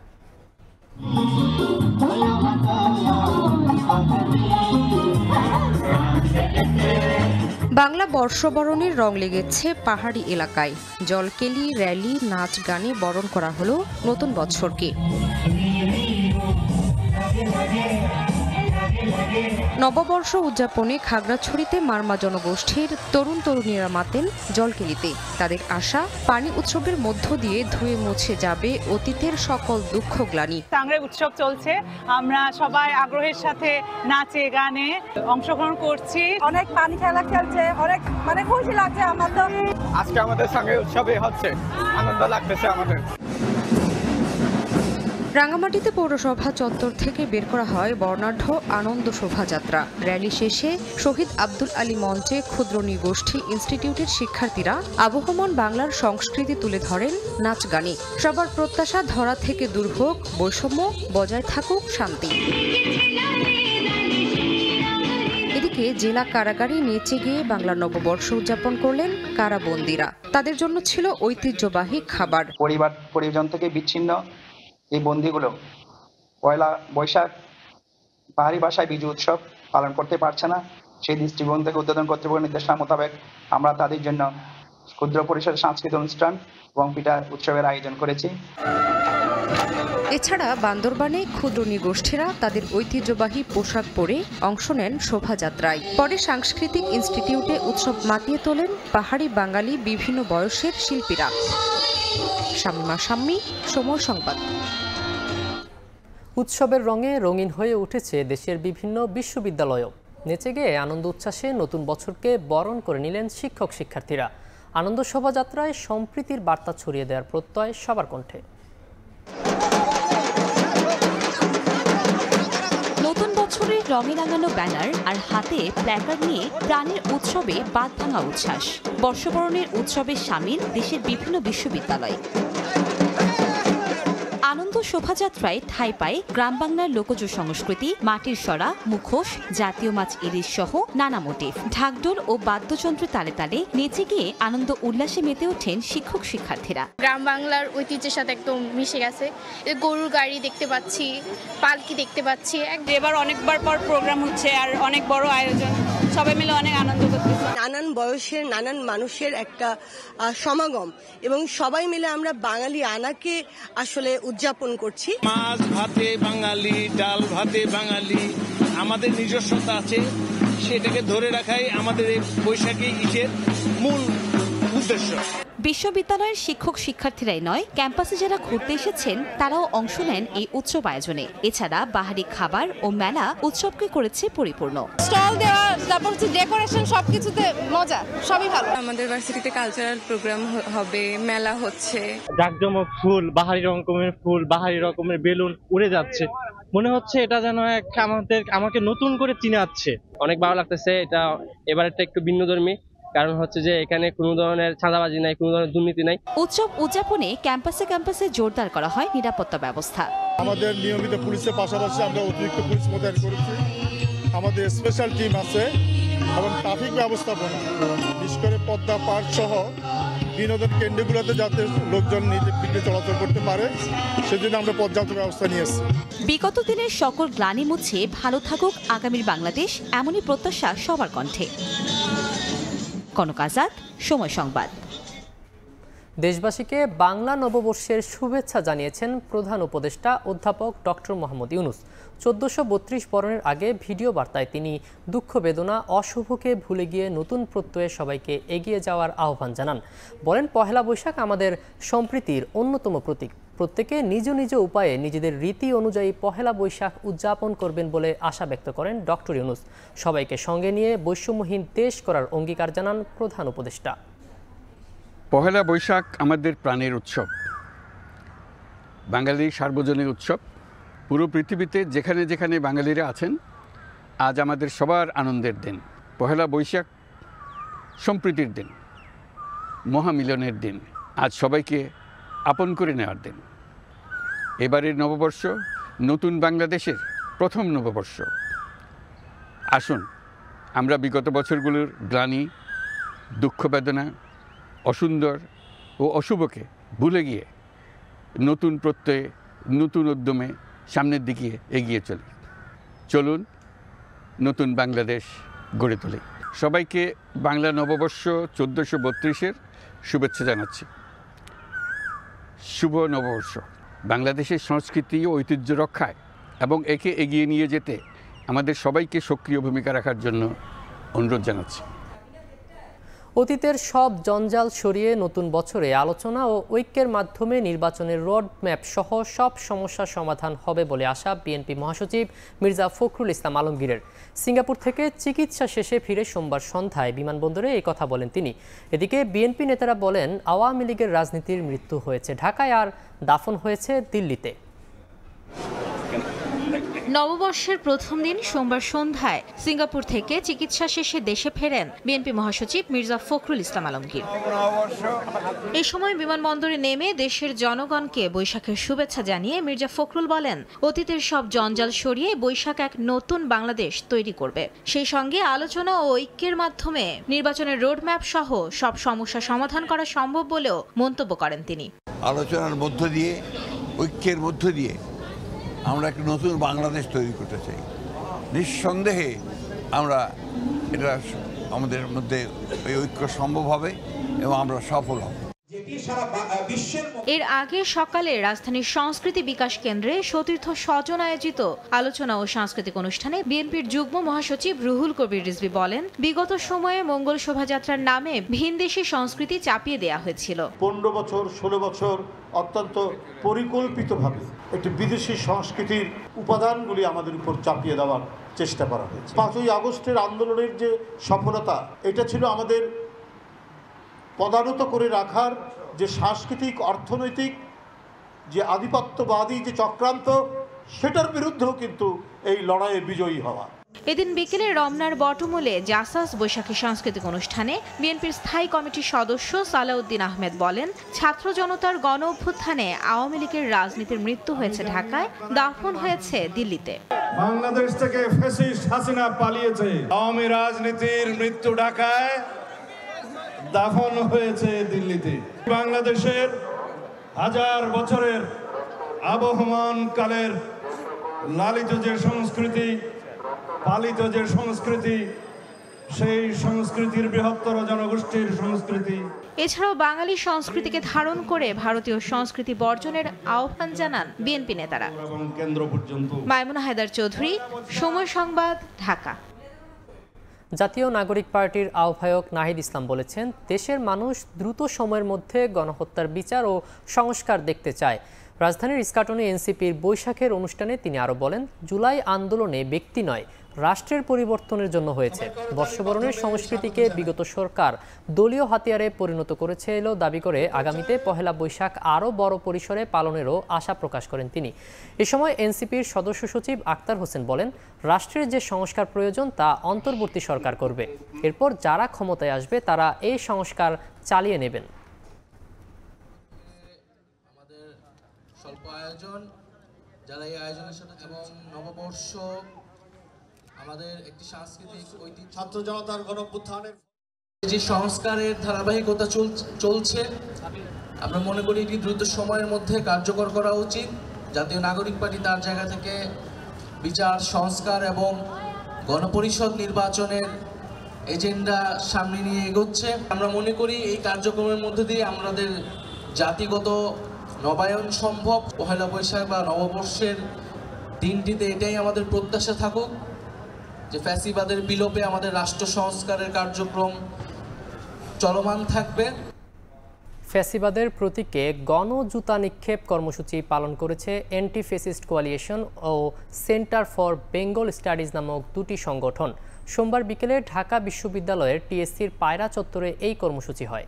বাংলা বর্ষবরণের রং লেগেছে পাহাড়ি এলাকায়। জলকেলি, র্যালি, নাচ গানে বরণ করা হলো নতুন বছরকে। নববর্ষ উদযাপনে খাগড়াছড়িতে মারমা জনগোষ্ঠীর তরুণ তরুণীরা মাতেন জলকেলিতে। তাদের আশা, পানি উৎসবের মধ্য দিয়ে ধুয়ে মুছে যাবে অতীতের সকল দুঃখ গ্লানি। টাংরায় উৎসব চলছে, আমরা সবাই আগ্রহের সাথে নাচে গানে অংশগ্রহণ করছি। অনেক পানি খেলা খেলছে, অনেক খুশি লাগছে আমার। তো আজকে আমাদের সঙ্গে উৎসবে হচ্ছে, আনন্দ লাগতেছে আমাদের। রাঙামাটিতে পৌরসভা চত্বর থেকে বের করা হয় বর্ণাঢ্য আনন্দ শোভাযাত্রা। র্যালি শেষে শহীদ আব্দুল আলী মঞ্চে ক্ষুদ্র নৃগোষ্ঠী ইনস্টিটিউটের শিক্ষার্থীরা আবহমান বাংলার সংস্কৃতি তুলে ধরেন নাচ গানে। সবার প্রত্যাশা ধরা থেকে দূর হোক বৈষম্য, বজায় থাকুক শান্তি। এদিকে জেলা কারাগারে নেচে গিয়ে বাংলা নববর্ষ উদযাপন করলেন কারাবন্দীরা। তাদের জন্য ছিল ঐতিহ্যবাহী খাবার। পরিবার পরিজন থেকে বিচ্ছিন্ন এই বন্দীগুলো পয়লা বৈশাখ পাহাড়ি ভাষায় বিজু উৎসব পালন করতে পারছে না। সেই দৃষ্টিকোণ থেকে উদ্বোধন কর্তৃপক্ষের নির্দেশনা মোতাবেক আমরা তাদের জন্য ক্ষুদ্র পরিসরের সাংস্কৃতিক অনুষ্ঠান এবং পিঠা উৎসবের আয়োজন করেছি। এছাড়া বান্দরবানে ক্ষুদ্র নৃগোষ্ঠীরা তাদের ঐতিহ্যবাহী পোশাক পরে অংশ নেন শোভাযাত্রায়। পরে সাংস্কৃতিক ইনস্টিটিউটে উৎসব মাতিয়ে তোলেন পাহাড়ি বাঙালি বিভিন্ন বয়সের শিল্পীরা। শামিমা শাম্মী, সময় সংবাদ। উৎসবের রঙে রঙিন হয়ে উঠেছে দেশের বিভিন্ন বিশ্ববিদ্যালয়ও। নেচে গিয়ে আনন্দ উচ্ছ্বাসে নতুন বছরকে বরণ করে নিলেন শিক্ষক শিক্ষার্থীরা। আনন্দ শোভাযাত্রায় সম্প্রীতির বার্তা ছড়িয়ে দেওয়ার প্রত্যয় সবার কণ্ঠে। নতুন বছরের রঙে রাঙানো ব্যানার আর হাতে প্ল্যাকার্ড নিয়ে প্রাণের উৎসবে বাদ ভাঙা উচ্ছ্বাস। বর্ষবরণের উৎসবে সামিল দেশের বিভিন্ন বিশ্ববিদ্যালয়। আনন্দ শোভাযাত্রায় ঠাঁই পায় গ্রাম বাংলার লোকজ সংস্কৃতি, মাটির সরা, মুখোশ, জাতীয় মাছ ইলিশ সহ নানা মোটিভ। ঢাকঢোল ও বাদ্যযন্ত্রের তালে তালে নেচে গিয়ে আনন্দ উল্লাসে মেতে ওঠেন শিক্ষক শিক্ষার্থীরা। গ্রাম বাংলার ঐতিহ্যের সাথে একদম মিশে গেছে। গরুর গাড়ি দেখতে পাচ্ছি, পালকি দেখতে পাচ্ছি। এবার অনেকবার পর প্রোগ্রাম হচ্ছে আর অনেক বড় আয়োজন, সবাই মিলে অনেক আনন্দ করতেছে। নানান বয়সের নানান মানুষের একটা সমাগম এবং সবাই মিলে আমরা বাঙালি আনাকে আসলে উদযাপন করছি। মাছ ভাতে বাঙালি, ডাল ভাতে বাঙালি, আমাদের নিজস্বতা আছে, সেটাকে ধরে রাখাই আমাদের এই বৈশাখী ঈদের মূল উদ্দেশ্য। বিশ্ববিদ্যালয়ের শিক্ষক শিক্ষার্থীরাই নয়, ক্যাম্পাসে যারা ঘুরতে এসেছেন তারাও অংশ নেন এই উৎসব আয়োজনে। এছাড়া বাহারি খাবার ও মেলা উৎসবকে করেছে পরিপূর্ণ। স্টল দেওয়া, তারপর হচ্ছে ডেকোরেশন, সবকিছুতে মজা, সবই ভালো। আমাদের ভার্সিটিতে কালচারাল প্রোগ্রাম হবে, মেলা হচ্ছে, জাঁকজমক ফুল, বাহারি রকমের ফুল, বাহারি রকমের বেলুন উড়ে যাচ্ছে। মনে হচ্ছে এটা যেন আমাকে নতুন করে চিনাচ্ছে। অনেক ভালো লাগতেছে। এটা এবারেরটা একটু ভিন্নধর্মী, কারণ হচ্ছে যে এখানে কোনো ধরনের চাঁদাবাজি নাই, কোনো ধরনের দুর্নীতি নাই। উৎসব উদযাপনে ক্যাম্পাসে ক্যাম্পাসে জোরদার করা হয় নিরাপত্তা ব্যবস্থা। আমাদের নিয়মিত পুলিশের পাশাপাশি আমরা অতিরিক্ত পুলিশ মোতায়েন করেছি। আমাদের স্পেশাল টিম আছে এবং ট্রাফিক ব্যবস্থাপনা, বিশেষ করে পদ্মা পার্ক সহ বিনোদন কেন্দ্রগুলোতে যাতে লোকজন নির্বিঘ্নে চলাচল করতে পারে সেজন্য আমরা পর্যাপ্ত ব্যবস্থা নিয়েছি। বিগত দিনের সকল গ্লানি মুছে ভালো থাকুক আগামীর বাংলাদেশ, এমনই প্রত্যাশা সবার কণ্ঠে। কনক আজাদ, সময় সংবাদ। দেশবাসীকে বাংলা নববর্ষের শুভেচ্ছা জানিয়েছেন প্রধান উপদেষ্টা অধ্যাপক ডক্টর মোহাম্মদ ইউনূস। 1432 বরণের আগে ভিডিও বার্তায় তিনি দুঃখ বেদনা অশুভকে ভুলে গিয়ে নতুন প্রত্যয়ে সবাইকে এগিয়ে যাওয়ার আহ্বান জানান। বলেন, পহেলা বৈশাখ আমাদের সম্প্রীতির অন্যতম প্রতীক। প্রত্যেকে নিজ নিজ উপায়ে নিজেদের রীতি অনুযায়ী পহেলা বৈশাখ উদযাপন করবেন বলে আশা ব্যক্ত করেন ডক্টর ইউনূস। সবাইকে সঙ্গে নিয়ে বৈষম্যহীন দেশ করার অঙ্গীকার জানান প্রধান উপদেষ্টা। পহেলা বৈশাখ আমাদের প্রাণের উৎসব, বাঙালির সার্বজনীন উৎসব। পুরো পৃথিবীতে যেখানে যেখানে বাঙালিরা আছেন, আজ আমাদের সবার আনন্দের দিন। পহেলা বৈশাখ সম্প্রীতির দিন, মহামিলনের দিন, আজ সবাইকে আপন করে নেওয়ার দিন। এবারের নববর্ষ নতুন বাংলাদেশের প্রথম নববর্ষ। আসুন আমরা বিগত বছরগুলোর গ্লানি, দুঃখ বেদনা, অসুন্দর ও অশুভকে ভুলে গিয়ে নতুন প্রত্যয়ে, নতুন উদ্যমে সামনের দিকে এগিয়ে চলি। চলুন নতুন বাংলাদেশ গড়ে তুলি। সবাইকে বাংলা নববর্ষ 1432-এর শুভেচ্ছা জানাচ্ছি। শুভ নববর্ষ। বাংলাদেশের সংস্কৃতি ও ঐতিহ্য রক্ষায় এবং একে এগিয়ে নিয়ে যেতে আমাদের সবাইকে সক্রিয় ভূমিকা রাখার জন্য অনুরোধ জানাচ্ছি। অতীতের সব জঞ্জাল সরিয়ে নতুন বছরে আলোচনা ও ঐক্যের মাধ্যমে নির্বাচনের রোডম্যাপ সহ সব সমস্যার সমাধান হবে বলে আশা বিএনপি মহাসচিব মির্জা ফখরুল ইসলাম আলমগীরের। সিঙ্গাপুর থেকে চিকিৎসা শেষে ফিরে সোমবার সন্ধ্যায় বিমানবন্দরে এই কথা বলেন তিনি। এদিকে বিএনপি নেতারা বলেন, আওয়ামী লীগের রাজনীতির মৃত্যু হয়েছে ঢাকায় আর দাফন হয়েছে দিল্লিতে। নববর্ষের প্রথম দিন সোমবার সন্ধ্যায় সিঙ্গাপুর থেকে চিকিৎসা শেষে দেশে ফেরেন বিএনপি মহাসচিব মির্জা ফখরুল ইসলাম আলমগীর। এই সময় বিমানবন্দরে নেমে দেশের জনগণকে বৈশাখের শুভেচ্ছা জানিয়ে মির্জা ফখরুল বলেন, অতীতের সব জঞ্জাল সরিয়ে বৈশাখ এক নতুন বাংলাদেশ তৈরি করবে। সেই সঙ্গে আলোচনা ও ঐক্যের মাধ্যমে নির্বাচনের রোডম্যাপ সহ সব সমস্যা সমাধান করা সম্ভব বলেও মন্তব্য করেন তিনি। আলোচনার মধ্য দিয়ে, ঐক্যের মধ্য দিয়ে আমরা একটা নতুন বাংলাদেশ তৈরি করতে চাই। নিঃসন্দেহে আমরা এটা আমাদের মধ্যে ওই ঐক্য সম্ভব হবে এবং আমরা সফল হব। এর আগে সকালে রাজধানীর সংস্কৃতি বিকাশ কেন্দ্রে সতীর্থ স্বজন আয়োজিত আলোচনা ও সাংস্কৃতিক অনুষ্ঠানে বিএনপির যুগ্ম মহাসচিব রুহুল কবির রিজভী বলেন, বিগত সময়ে মঙ্গল শোভাযাত্রার নামে ভিনদেশি সংস্কৃতি চাপিয়ে দেয়া হয়েছিল। 15 বছর 16 বছর অত্যন্ত পরিকল্পিতভাবে একটি বিদেশি সংস্কৃতির উপাদানগুলি আমাদের উপর চাপিয়ে দেওয়ার চেষ্টা করা হয়েছে। 5ই আগস্টের আন্দোলনের যে সফলতা, এটা ছিল আমাদের পদানত করে রাখার যে সাংস্কৃতিক অর্থনৈতিক যে আধিপত্যবাদী যে চক্রান্ত, সেটার বিরুদ্ধেও কিন্তু এই লড়াইয়ে বিজয়ী হওয়া। এদিন বিকেলে রমনার বটমূলে জাসাস বৈশাখী সাংস্কৃতিক অনুষ্ঠানে বিএনপির স্থায়ী কমিটির সদস্য সালাউদ্দিন আহমেদ বলেন, ছাত্র জনতার গণ অভ্যুত্থানে আওয়ামী লীগের রাজনীতির মৃত্যু হয়েছে ঢাকায়, দাফন হয়েছে দিল্লিতে। বাংলাদেশ থেকে ফ্যাসিস্ট হাসিনা পালিয়েছে, আওয়ামী রাজনীতির মৃত্যু ঢাকায়, দাফন হয়েছে দিল্লিতে। বাংলাদেশের হাজার বছরের আবহমান কালের লালিত যে সংস্কৃতি, পালিত যে সংস্কৃতি, সেই সংস্কৃতির বৃহত্তর জনগোষ্ঠীর সংস্কৃতি। এছাড়াও বাঙালি সংস্কৃতিকে ধারণ করে ভারতীয় সংস্কৃতি বর্জনের আহ্বান জানান বিএনপি নেতারা। কেন্দ্র পর্যন্ত। মাইমুনা হায়দার চৌধুরী, সময় সংবাদ, ঢাকা। জাতীয় নাগরিক পার্টির আহ্বায়ক নাহিদ ইসলাম বলেছেন, দেশের মানুষ দ্রুত সময়ের মধ্যে গণহত্যার বিচার ও সংস্কার দেখতে চায়। রাজধানীর ইস্কাটনে এনসিপির বৈশাখের অনুষ্ঠানে তিনি আরও বলেন, জুলাই আন্দোলনে ব্যক্তি নয়, রাষ্ট্রের পরিবর্তনের জন্য হয়েছে। বর্ষবরণের সংস্কৃতিকে বিগত সরকার দলীয় হাতিয়ারে পরিণত করেছে এলো দাবি করে আগামীতে পহেলা বৈশাখ আরও বড় পরিসরে পালনেরও আশা প্রকাশ করেন তিনি। এ সময় এনসিপির সদস্য সচিব আক্তার হোসেন বলেন, রাষ্ট্রের যে সংস্কার প্রয়োজন তা অন্তর্বর্তী সরকার করবে, এরপর যারা ক্ষমতায় আসবে তারা এই সংস্কার চালিয়ে নেবেন। স্বল্প আয়োজন, যারা এই আয়োজনের সাথে এবং নববর্ষ আমাদের একটি সাংস্কৃতিক ঐতিহ্য, ছাত্র জনতার গণঅভ্যুত্থানের যে সংস্কারের ধারাবাহিকতা চলছে, আমরা মনে করি এটি দ্রুত সময়ের মধ্যে কার্যকর করা উচিত। জাতীয় নাগরিক পার্টি তার জায়গা থেকে বিচার, সংস্কার এবং গণপরিষদ নির্বাচনের এজেন্ডা সামনে নিয়ে এগোচ্ছে। আমরা মনে করি এই কার্যক্রমের মধ্যে দিয়ে আমাদের জাতিগত নবায়ন সম্ভব। পহেলা বৈশাখ বা নববর্ষের দিনটিতে এটাই আমাদের প্রত্যাশা থাকুক যে ফ্যাসিবাদের বিলোপে আমাদের রাষ্ট্র সংস্কারের কার্যক্রম চলমান থাকবে। ফ্যাসিবাদের প্রতীকে গণজুতা নিক্ষেপ কর্মসূচি পালন করেছে অ্যান্টি ফ্যাসিস্ট কোয়ালিশন ও সেন্টার ফর বেঙ্গল স্টাডিজ নামক দুটি সংগঠন। সোমবার বিকেলে ঢাকা বিশ্ববিদ্যালয়ের টিএসসির পায়রা চত্বরে এই কর্মসূচি হয়।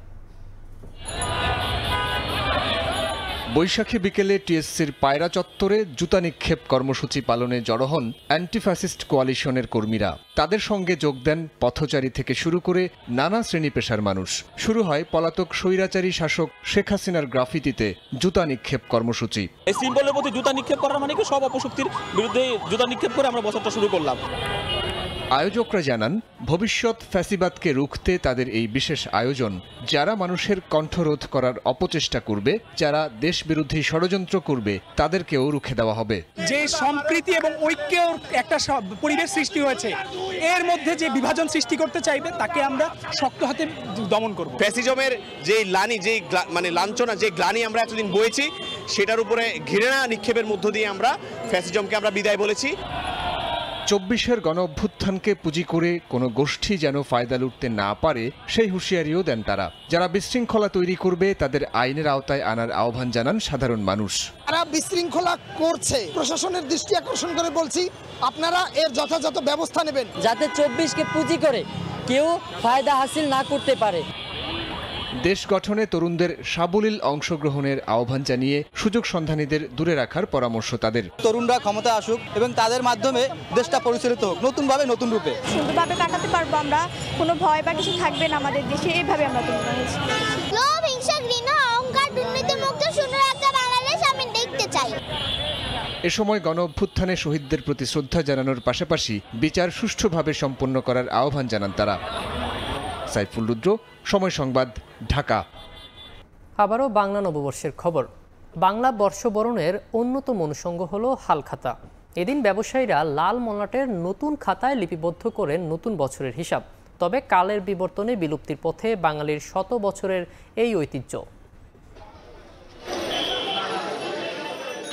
বৈশাখী বিকেলে টিএসসির পায়রা চত্বরে জুতা নিক্ষেপ কর্মসূচি পালনে জড়ো হন অ্যান্টি ফ্যাসিস্ট কোয়ালিশনের কর্মীরা। তাদের সঙ্গে যোগ দেন পথচারী থেকে শুরু করে নানা শ্রেণী পেশার মানুষ। শুরু হয় পলাতক স্বৈরাচারী শাসক শেখ হাসিনার গ্রাফিতিতে জুতা নিক্ষেপ কর্মসূচি। এই সিম্বলের মধ্যে জুতা নিক্ষেপ করার মানে কি, সব অপশক্তির বিরুদ্ধে জুতা নিক্ষেপ করে আমরা বছরটা শুরু করলাম। আয়োজকরা জানান, ভবিষ্যৎ ফ্যাসিবাদকে রুখতে তাদের এই বিশেষ আয়োজন। যারা মানুষের কণ্ঠরোধ করার অপচেষ্টা করবে, যারা দেশ বিরোধী ষড়যন্ত্র করবে, তাদেরকেও রুখে দেওয়া হবে। যে সম্প্রীতি এবং ঐক্যের একটা পরিবেশ সৃষ্টি হয়েছে, এর মধ্যে যে বিভাজন সৃষ্টি করতে চাইবে তাকে আমরা শক্ত হাতে দমন করব। ফ্যাসিজমের যে লানি, যে মানে লাঞ্ছনা, যে গ্লানি আমরা এতদিন বয়েছি, সেটার উপরে ঘৃণা নিক্ষেপের মধ্য দিয়ে আমরা ফ্যাসিজমকে আমরা বিদায় বলেছি। ২৪-এর গণ অভ্যুত্থানকে পুঁজি করে কোনো গোষ্ঠী যেন ফায়দা লুটতে না পারে, সেই হুঁশিয়ারিও দেন তারা। যারা বিশৃঙ্খলা তৈরি করবে তাদের আইনের আওতায় আনার আহ্বান জানান সাধারণ মানুষ। যারা বিশৃঙ্খলা করছে, প্রশাসনের দৃষ্টি আকর্ষণ করে বলছি, আপনারা এর যথাযথ ব্যবস্থা নেবেন, যাতে ২৪কে পুঁজি করে কেউ ফায়দা হাসিল না করতে পারে। দেশ গঠনে তরুণদের সাবলীল অংশগ্রহণের আহ্বান জানিয়ে সুযোগ সন্ধানীদের দূরে রাখার পরামর্শ তাদের। তরুণরা ক্ষমতা আসুক এবং তাদের মাধ্যমে দেশটা পরিচালিত হোক নতুনভাবে, নতুন রূপে। সুন্দরভাবে কাটাতে পারবো আমরা, কোনো ভয় বা কিছু থাকবে না আমাদের দেশে, এইভাবে আমরা তৈরি করেছি। লোভ, হিংসা, ঘৃণা, অহংকার, দুর্নীতিমুক্ত সুন্দর একটা বাংলাদেশ আমি দেখতে চাই। এ সময় গণ অভ্যুত্থানে শহীদদের প্রতি শ্রদ্ধা জানানোর পাশাপাশি বিচার সুষ্ঠুভাবে সম্পন্ন করার আহ্বান জানান তারা। সাইফুল রুদ্র, সময় সংবাদ, ঢাকা। আবারও বাংলা নববর্ষের খবর। বাংলা বর্ষবরণের অন্যতম অনুষঙ্গ হল হালখাতা। এদিন ব্যবসায়ীরা লাল মলাটের নতুন খাতায় লিপিবদ্ধ করেন নতুন বছরের হিসাব। তবে কালের বিবর্তনে বিলুপ্তির পথে বাঙালির শত বছরের এই ঐতিহ্য।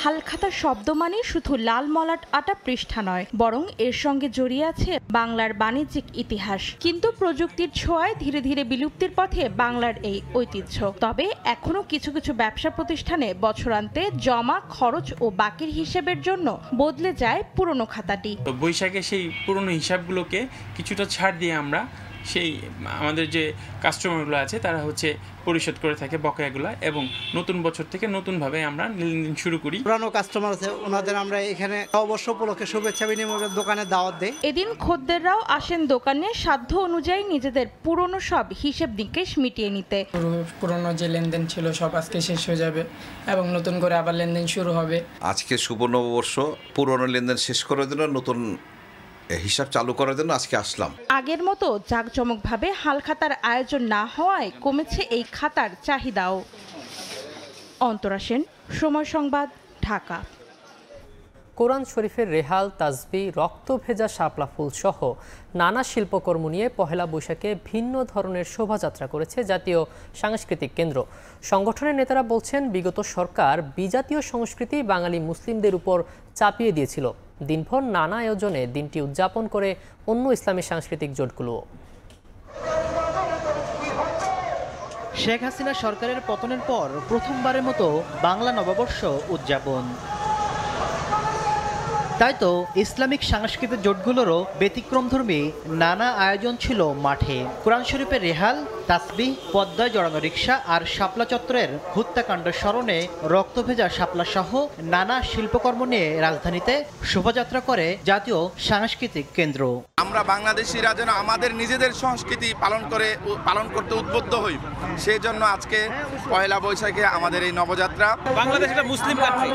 হালখাতা শব্দ মানে শুধু লাল মলাট আটা পৃষ্ঠা নয়, বরং এর সঙ্গে জড়িয়ে আছে বাংলার বাণিজ্যিক ইতিহাস। কিন্তু প্রযুক্তির ছোঁয়ায় ধীরে ধীরে বিলুপ্তির পথে বাংলার এই ঐতিহ্য। তবে এখনো কিছু কিছু ব্যবসা প্রতিষ্ঠানে বছরান্তে জমা, খরচ ও বাকির হিসেবের জন্য বদলে যায় পুরনো খাতাটি। বৈশাখে সেই পুরনো হিসাবগুলোকে কিছুটা ছাড় দিয়ে আমরা সেই আমাদের যে কাস্টমারগুলো আছে তারা হচ্ছে পরিশোধ করে থাকে বকেয়াগুলো, এবং নতুন বছর থেকে নতুনভাবে আমরা লেনদেন শুরু করি। পুরানো কাস্টমার আছে ওনাদের আমরা এখানে অবশ্য উপলক্ষে শুভেচ্ছা বিনিময়ের দোকানে দাওয়াত দেই। এদিন খদ্দেররাও আসেন দোকানে সাধ্য অনুযায়ী নিজেদের পুরনো সব হিসেব নিকেশ মিটিয়ে নিতে। পুরনো যে লেনদেন ছিল সব আজকে শেষ হয়ে যাবে এবং নতুন করে আবার লেনদেন শুরু হবে। আজকে শুভ নববর্ষ, পুরনো লেনদেন শেষ করার জন্য নতুন হিসাব চালু করার জন্য আজকে আসলাম। আগের মতো জাঁকজমকভাবে হালখাতার আয়োজন না হওয়ায় কমেছে এই খাতার চাহিদাও। অন্তরা সেন, সময় সংবাদ, ঢাকা। কোরআন শরীফের রেহাল, তাসবি, রক্ত ভেজা শাপলা ফুল সহ নানা শিল্পকর্ম নিয়ে পহেলা বৈশাখে ভিন্ন ধরনের শোভাযাত্রা করেছে জাতীয় সাংস্কৃতিক কেন্দ্র। সংগঠনের নেতারা বলছেন, বিগত সরকার বিজাতীয় সংস্কৃতি বাঙালি মুসলিমদের উপর চাপিয়ে দিয়েছিল। দিনভর নানা আয়োজনে দিনটি উদযাপন করে অন্য ইসলামী সাংস্কৃতিক জোটগুলোও। শেখ হাসিনা সরকারের পতনের পর প্রথমবারের মতো বাংলা নববর্ষ উদযাপন। তাই তো ইসলামিক সাংস্কৃতিক জোটগুলোরও ব্যতিক্রমধর্মী নানা আয়োজন ছিল মাঠে। কোরআন শরীফের রেহাল, তাসবিহ, পদ্মায় জড়ানো রিক্সা আর শাপলা চত্বরের হত্যাকাণ্ড স্মরণে রক্তভেজা শাপলা সহ নানা শিল্পকর্ম নিয়ে রাজধানীতে শোভাযাত্রা করে জাতীয় সাংস্কৃতিক কেন্দ্র। আমরা বাংলাদেশিরা যেন আমাদের নিজেদের সংস্কৃতি পালন করতে উদ্বুদ্ধ হই, সেই জন্য আজকে পয়লা বৈশাখে আমাদের এই নবযাত্রা। বাংলাদেশ একটা মুসলিম কান্ট্রি,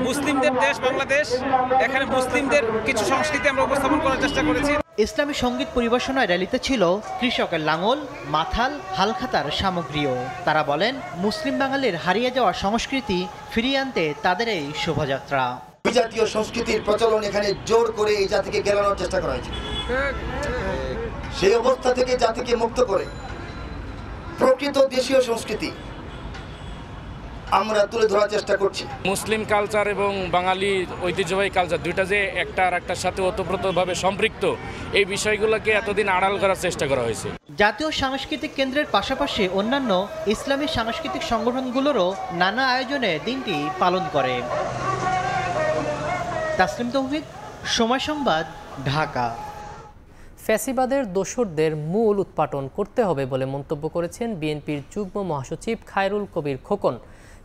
মুসলিমদের দেশ বাংলাদেশ, এখানে মুসলিমদের কিছু সংস্কৃতি আমরা উপস্থাপন করার চেষ্টা করেছি। ইসলামী সঙ্গীত পরিবেশনায় র্যালিতে ছিল কৃষকের লাঙল, মাথাল, হালখাতার সামগ্রীও। তারা বলেন, মুসলিম বাঙালির হারিয়ে যাওয়া সংস্কৃতি ফিরিয়ে আনতে তাদের এই শোভাযাত্রা। বিজাতীয় সংস্কৃতির প্রচলন এখানে জোর করে এই জাতিকে গেলানোর চেষ্টা করা হয়েছে। সেই অবস্থা থেকে জাতিকে মুক্ত করে প্রকৃত দেশীয় সংস্কৃতি আমরা তুলে ধরার চেষ্টা করছি। মুসলিম কালচার এবং বাঙালি ঐতিহ্যবাহী কালচার দুইটা যে একটা আর একটার সাথে ওতপ্রোতভাবে সম্পৃক্ত, এই বিষয়গুলোকে এতদিন আড়াল করার চেষ্টা করা হয়েছে। জাতীয় সাংস্কৃতিক কেন্দ্রের পাশাপাশি অন্যান্য ইসলামী সাংস্কৃতিক সংগঠনগুলোরও নানা আয়োজনে দিনটি পালন করে। তাসলিম তৌহিদ, সময় সংবাদ, ঢাকা। ফ্যাসিবাদের দোসরদের মূল উৎপাটন করতে হবে বলে মন্তব্য করেছেন বিএনপির যুগ্ম মহাসচিব খায়রুল কবির খোকন।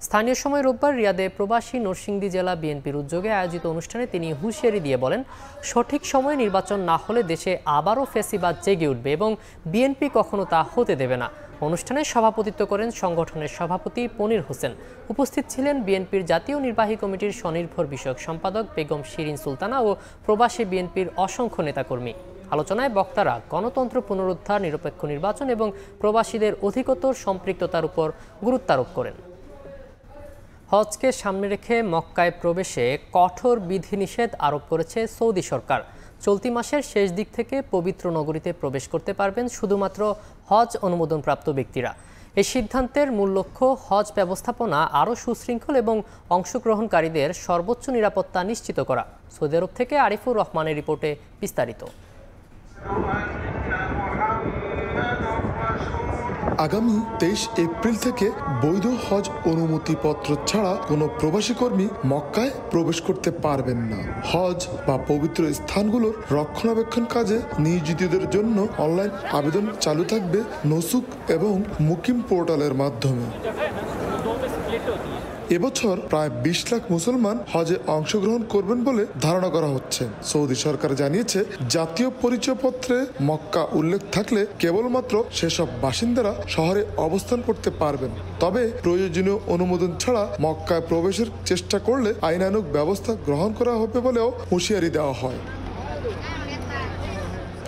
স্থানীয় সময় রোববার রিয়াদে প্রবাসী নরসিংদী জেলা বিএনপির উদ্যোগে আয়োজিত অনুষ্ঠানে তিনি হুঁশিয়ারি দিয়ে বলেন, সঠিক সময়ে নির্বাচন না হলে দেশে আবারও ফ্যাসিবাদ জেগে উঠবে এবং বিএনপি কখনো তা হতে দেবে না। অনুষ্ঠানে সভাপতিত্ব করেন সংগঠনের সভাপতি পনির হোসেন। উপস্থিত ছিলেন বিএনপির জাতীয় নির্বাহী কমিটির স্বনির্ভর বিষয়ক সম্পাদক বেগম শিরিন সুলতানা ও প্রবাসী বিএনপির অসংখ্য নেতাকর্মী। আলোচনায় বক্তারা গণতন্ত্র পুনরুদ্ধার, নিরপেক্ষ নির্বাচন এবং প্রবাসীদের অধিকতর সম্পৃক্ততার উপর গুরুত্ব আরোপ করেন। হজকে সামনে রেখে মক্কায় প্রবেশে কঠোর বিধিনিষেধ আরোপ করেছে সৌদি সরকার। চলতি মাসের শেষ দিক থেকে পবিত্র নগরীতে প্রবেশ করতে পারবেন শুধুমাত্র হজ অনুমোদনপ্রাপ্ত ব্যক্তিরা। এই সিদ্ধান্তের মূল লক্ষ্য হজ ব্যবস্থাপনা আরও সুশৃঙ্খল এবং অংশগ্রহণকারীদের সর্বোচ্চ নিরাপত্তা নিশ্চিত করা। সৌদি আরব থেকে আরিফুর রহমানের রিপোর্টে বিস্তারিত। আগামী 23 এপ্রিল থেকে বৈধ হজ অনুমতিপত্র ছাড়া কোনো প্রবাসী কর্মী মক্কায় প্রবেশ করতে পারবেন না। হজ বা পবিত্র স্থানগুলোর রক্ষণাবেক্ষণ কাজে নিয়োজিতদের জন্য অনলাইন আবেদন চালু থাকবে নসুক এবং মুকিম পোর্টালের মাধ্যমে। এবছর প্রায় 20 লাখ মুসলমান হজে অংশগ্রহণ করবেন বলে ধারণা করা হচ্ছে। সৌদি সরকার জানিয়েছে, জাতীয় পরিচয়পত্রে মক্কা উল্লেখ থাকলে কেবলমাত্র সেসব বাসিন্দারা শহরে অবস্থান করতে পারবেন। তবে প্রয়োজনীয় অনুমোদন ছাড়া মক্কায় প্রবেশের চেষ্টা করলে আইনানুগ ব্যবস্থা গ্রহণ করা হবে বলেও হুঁশিয়ারি দেওয়া হয়।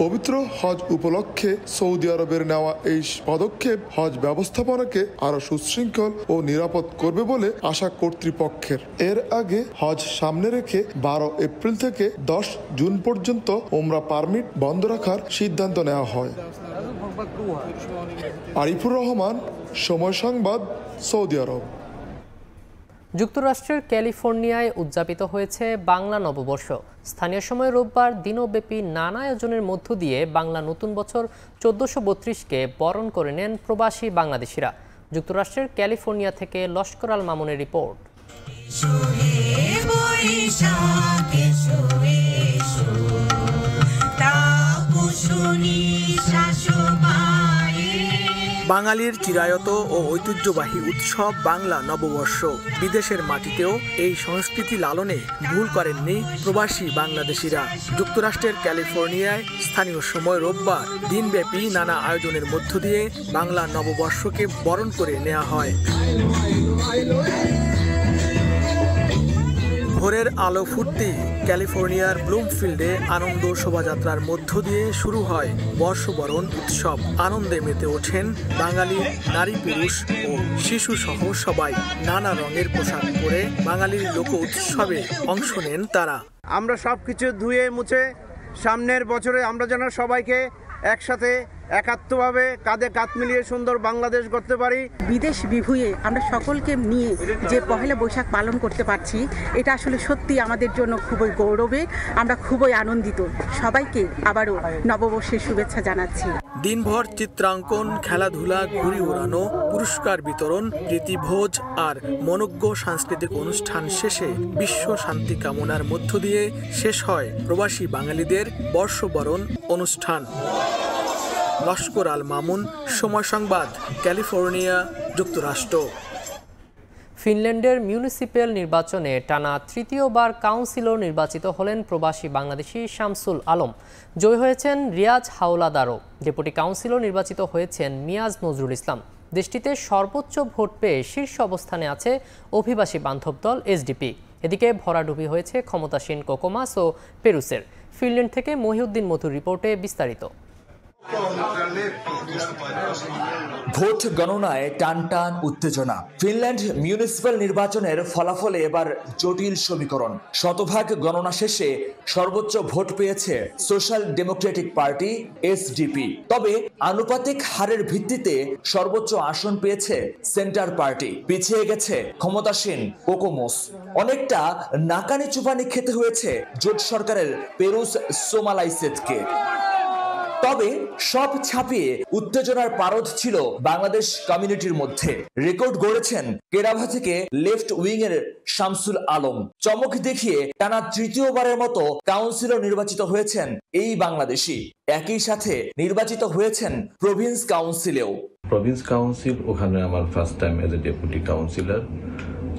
পবিত্র হজ উপলক্ষে সৌদি আরবের নেওয়া এই পদক্ষেপ হজ ব্যবস্থাপনাকে আরো সুশৃঙ্খল ও নিরাপদ করবে বলে আশা কর্তৃপক্ষের। এর আগে হজ সামনে রেখে 12 এপ্রিল থেকে 10 জুন পর্যন্ত ওমরা পারমিট বন্ধ রাখার সিদ্ধান্ত নেওয়া হয়। আরিফুর রহমান, সময় সংবাদ, সৌদি আরব। যুক্তরাষ্ট্রের ক্যালিফোর্নিয়ায় উদযাপিত হয়েছে বাংলা নববর্ষ। স্থানীয় সময় রোববার দিনব্যাপী নানা আয়োজনের মধ্য দিয়ে বাংলা নতুন বছর 1432কে বরণ করে নেন প্রবাসী বাংলাদেশিরা। যুক্তরাষ্ট্রের ক্যালিফোর্নিয়া থেকে লস্কর আল মামুনের রিপোর্ট। বাঙালির চিরায়ত ও ঐতিহ্যবাহী উৎসব বাংলা নববর্ষ। বিদেশের মাটিতেও এই সংস্কৃতি লালনে ভুল করেননি প্রবাসী বাংলাদেশিরা। যুক্তরাষ্ট্রের ক্যালিফোর্নিয়ায় স্থানীয় সময় রোববার দিনব্যাপী নানা আয়োজনের মধ্য দিয়ে বাংলা নববর্ষকে বরণ করে নেওয়া হয়। ভোরের আলো ফুটতেই ক্যালিফোর্নিয়ার ব্লুমফিল্ডে আনন্দ শোভাযাত্রার মধ্য দিয়ে শুরু হয় বর্ষবরণ উৎসব। আনন্দে মেতে ওঠেন বাঙালি নারী পুরুষ ও শিশু সহ সবাই। নানা রঙের পোশাক পরে বাঙালির লোক উৎসবে অংশ নেন তারা। আমরা সবকিছু ধুয়ে মুছে সামনের বছরে আমরা যেন সবাইকে একসাথে একাত্মভাবে কাঁধে কাঁধ মিলিয়ে সুন্দর বাংলাদেশ গড়তে পারি। বিদেশ বিভুঁইয়ে আমরা সকলকে নিয়ে যে পহেলা বৈশাখ পালন করতে পারছি, এটা আসলে সত্যি আমাদের জন্য খুবই গৌরবের। আমরা খুবই আনন্দিত। সবাইকে আবারও নববর্ষের শুভেচ্ছা জানাচ্ছি। দিনভর চিত্রাঙ্কন, খেলাধুলা, ঘুড়ি উড়ানো, পুরস্কার বিতরণ, প্রীতিভোজ আর মনোজ্ঞ সাংস্কৃতিক অনুষ্ঠান শেষে বিশ্ব শান্তি কামনার মধ্য দিয়ে শেষ হয় প্রবাসী বাঙালিদের বর্ষবরণ অনুষ্ঠান। লস্কর আল মামুন, সময় সংবাদ, ক্যালিফোর্নিয়া, যুক্তরাষ্ট্র। ফিনল্যান্ডের মিউনিসিপ্যাল নির্বাচনে টানা তৃতীয়বার কাউন্সিলর নির্বাচিত হলেন প্রবাসী বাংলাদেশি শামসুল আলম। জয়ী হয়েছেন রিয়াজ হাওলাদারও। ডেপুটি কাউন্সিলর নির্বাচিত হয়েছেন মিয়াজ নজরুল ইসলাম। দেশটিতে সর্বোচ্চ ভোট পেয়ে শীর্ষ অবস্থানে আছে অভিবাসী বান্ধব দল এসডিপি। এদিকে ভরাডুবি হয়েছে ক্ষমতাসীন কোকোমাস ও পেরুসের। ফিনল্যান্ড থেকে মহিউদ্দিন মথুর রিপোর্টে বিস্তারিত। ভোট গণনায় টানটান উত্তেজনা। ফিনল্যান্ড মিউনিসিপ্যাল নির্বাচনের ফলাফলে এবার জটিল সমীকরণ। শতভাগ গণনা শেষে সর্বোচ্চ ভোট পেয়েছে সোশ্যাল ডেমোক্রেটিক পার্টি এসডিপি। তবে আনুপাতিক হারের ভিত্তিতে সর্বোচ্চ আসন পেয়েছে সেন্টার পার্টি। পিছিয়ে গেছে ক্ষমতাসীন কোকোমোস। অনেকটা নাকানি চুপানি খেতে হয়েছে জোট সরকারের পেরুস সোমালাইসেতকে। তবে সব ছাপিয়ে উত্তেজনার পারদ ছিল বাংলাদেশ কমিউনিটির মধ্যে। রেকর্ড গড়েছেন কেরাভা থেকে লেফট উইং এর শামসুল আলম। চমক দেখিয়ে টানা তৃতীয়বারের মতো কাউন্সিলর নির্বাচিত হয়েছেন এই বাংলাদেশি। একই সাথে নির্বাচিত হয়েছেন প্রভিন্স কাউন্সিলেও। প্রভিন্স কাউন্সিল, ওখানে আমার first time as a deputy councillor.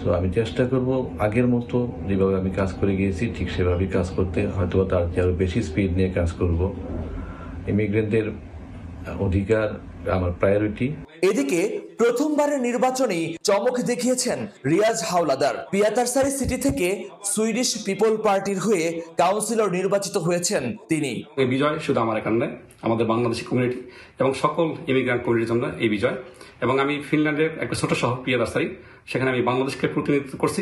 তো আমি চেষ্টা করব আগের মতো যেভাবে আমি কাজ করে গিয়েছি ঠিক সেভাবেই কাজ করতে, হয়তো তার আরো বেশি স্পিড নিয়ে কাজ করব। ইমিগ্রেন্টদের অধিকার আমার প্রায়োরিটি। এদিকে প্রথমবারের নির্বাচনেই চমক দেখিয়েছেন রিয়াজ হাওলাদার। পিয়াতারসারি সিটি থেকে সুইডিশ পিপল পার্টির হয়ে কাউন্সিলর নির্বাচিত হয়েছেন তিনি। এই বিজয় শুধু আমার এখানে নয়, আমাদের বাংলাদেশি কমিউনিটি এবং সকল ইমিগ্রেন্ট কমিউনিটির জন্য এই বিজয়। এবং আমি ফিনল্যান্ডের একটা ছোট শহর পিয়াতারসারি, সেখানে আমি বাংলাদেশকে প্রতিনিধিত্ব করছি।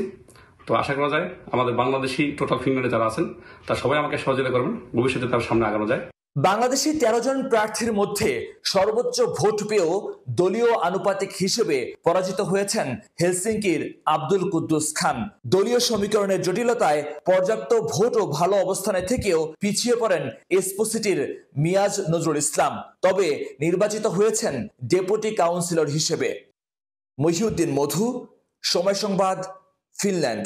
তো আশা করা যায় আমাদের বাংলাদেশি টোটাল ফিনল্যান্ডে যারা আছেন তারা সবাই আমাকে সহযোগিতা করবেন, ভবিষ্যতে তার সামনে আগানো যায়। বাংলাদেশি 13 জন প্রার্থীর মধ্যে সর্বোচ্চ ভোট পেয়েও দলীয় আনুপাতিক হিসেবে পরাজিত হয়েছেন হেলসিঙ্কির আব্দুল কুদ্দুস খান। দলীয় সমীকরণের জটিলতায় পর্যাপ্ত ভোট ও ভালো অবস্থানে থেকেও পিছিয়ে পড়েন এসপোসিটির মিয়াজ নজরুল ইসলাম। তবে নির্বাচিত হয়েছেন ডেপুটি কাউন্সিলর হিসেবে। মহিউদ্দিন মধু, সময় সংবাদ, ফিনল্যান্ড।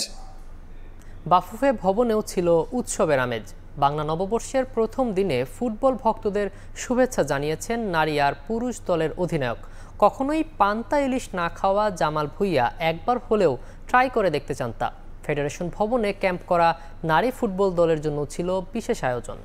বাফুফে ভবনেও ছিল উৎসবের আমেজ। বাংলা নববর্ষের প্রথম দিনে ফুটবল ভক্তদের শুভেচ্ছা জানিয়েছেন নারী আর পুরুষ দলের অধিনায়ক। কখনোই পান্তা ইলিশ না খাওয়া জামাল ভুঁইয়া একবার হলেও ট্রাই করে দেখতে চান তা। ফেডারেশন ভবনে ক্যাম্প করা নারী ফুটবল দলের জন্য ছিল বিশেষ আয়োজন।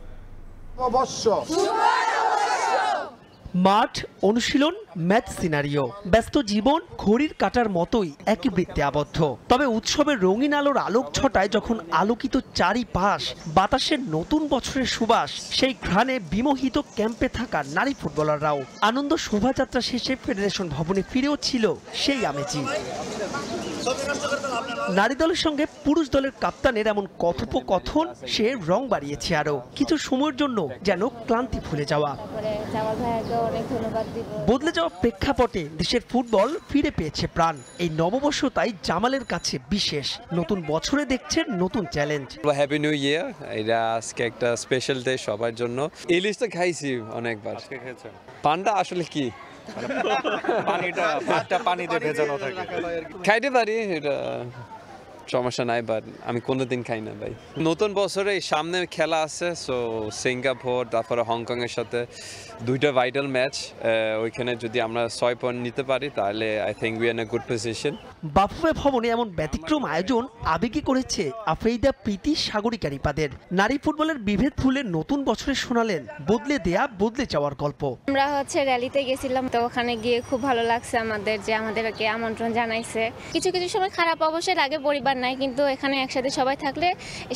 মাঠ, অনুশীলন, ম্যাচ সিনারিও, ব্যস্ত জীবন ঘড়ির কাটার মতোই একই বৃত্তে আবদ্ধ। তবে উৎসবের রঙিন আলোর আলোক ছটায় যখন আলোকিত চারিপাশ, বাতাসের নতুন বছরের সুবাস, সেই ঘ্রাণে বিমোহিত ক্যাম্পে থাকা নারী ফুটবলাররাও। আনন্দ শোভাযাত্রা শেষে ফেডারেশন ভবনে ফিরেও ছিল সেই আমেজই। নারী দলের সঙ্গে পুরুষ দলের কাপ্তানের এমন কথোপকথন সে রং বাড়িয়েছে আরো। কিছু সময়ের জন্য যেন ক্লান্তি ভুলে যাওয়া। বদলে যাওয়া প্রেক্ষাপটে দেশের ফুটবল ফিরে পেয়েছে প্রাণ। এই নববর্ষ তাই জামালের কাছে বিশেষ। নতুন বছরে দেখছেন নতুন চ্যালেঞ্জ। Happy new year. এটা আজকে একটা স্পেশাল ডে সবার জন্য। ইলিশ তো খাইছি অনেকবার। পান্ডা আসলে কি পানিটা পানিতে ভেজানো থাকে, খাইতে পারি। এটা সমস্যা নাই, বাট আমি কোনোদিন খাই না ভাই। নতুন বছরে সামনে খেলা আছে, সো সিঙ্গাপুর তারপরে হংকংয়ের সাথে দুইটা ভাইটাল ম্যাচ, ওইখানে যদি আমরা 6 পয়েন্ট নিতে পারি তাহলে I think we are in a good position. Bafufe ভবনে এমন ব্যতিক্রম আয়োজন আবেগে করেছে আফেইদা প্রীতি সাগরিকা রিপাদের। নারী ফুটবলের বিভেদ ভুলে নতুন বছরে শোনালেন বদলে দেয়া বদলে যাওয়ার গল্প। আমরা র্যালিতে গেছিলাম, তো ওখানে গিয়ে খুব ভালো লাগছে আমাদের, যে আমাদেরকে আমন্ত্রণ জানাইছে। কিছু কিছু সময় খারাপ অবশ্যই লাগে, পরিবার নাই, কিন্তু এখানে একসাথে সবাই থাকলে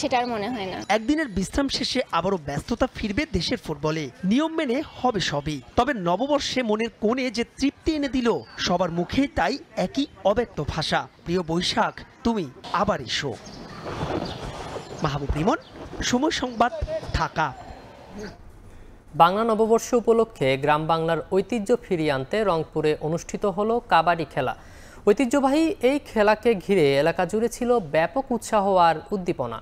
সেটা আর মনে হয় না। একদিনের বিশ্রাম শেষে আবারও ব্যস্ততা ফিরবে দেশের ফুটবলে। নিয়ম মেনে হবে সবই, তবে নববর্ষে মনের কোণে যে তৃপ্তি এনে দিল সবার মুখে তাই একই অব্যক্ত ভাষা, প্রিয় বৈশাখ তুমি আবার এসো। মাহবুব রিমন, সময় সংবাদ, ঢাকা। বাংলা নববর্ষ উপলক্ষে গ্রাম বাংলার ঐতিহ্য ফিরিয়ে আনতে রংপুরে অনুষ্ঠিত হলো কাবাডি খেলা। ঐতিহ্যবাহী এই খেলাকে ঘিরে এলাকা জুড়ে ছিল ব্যাপক উৎসাহ আর উদ্দীপনা।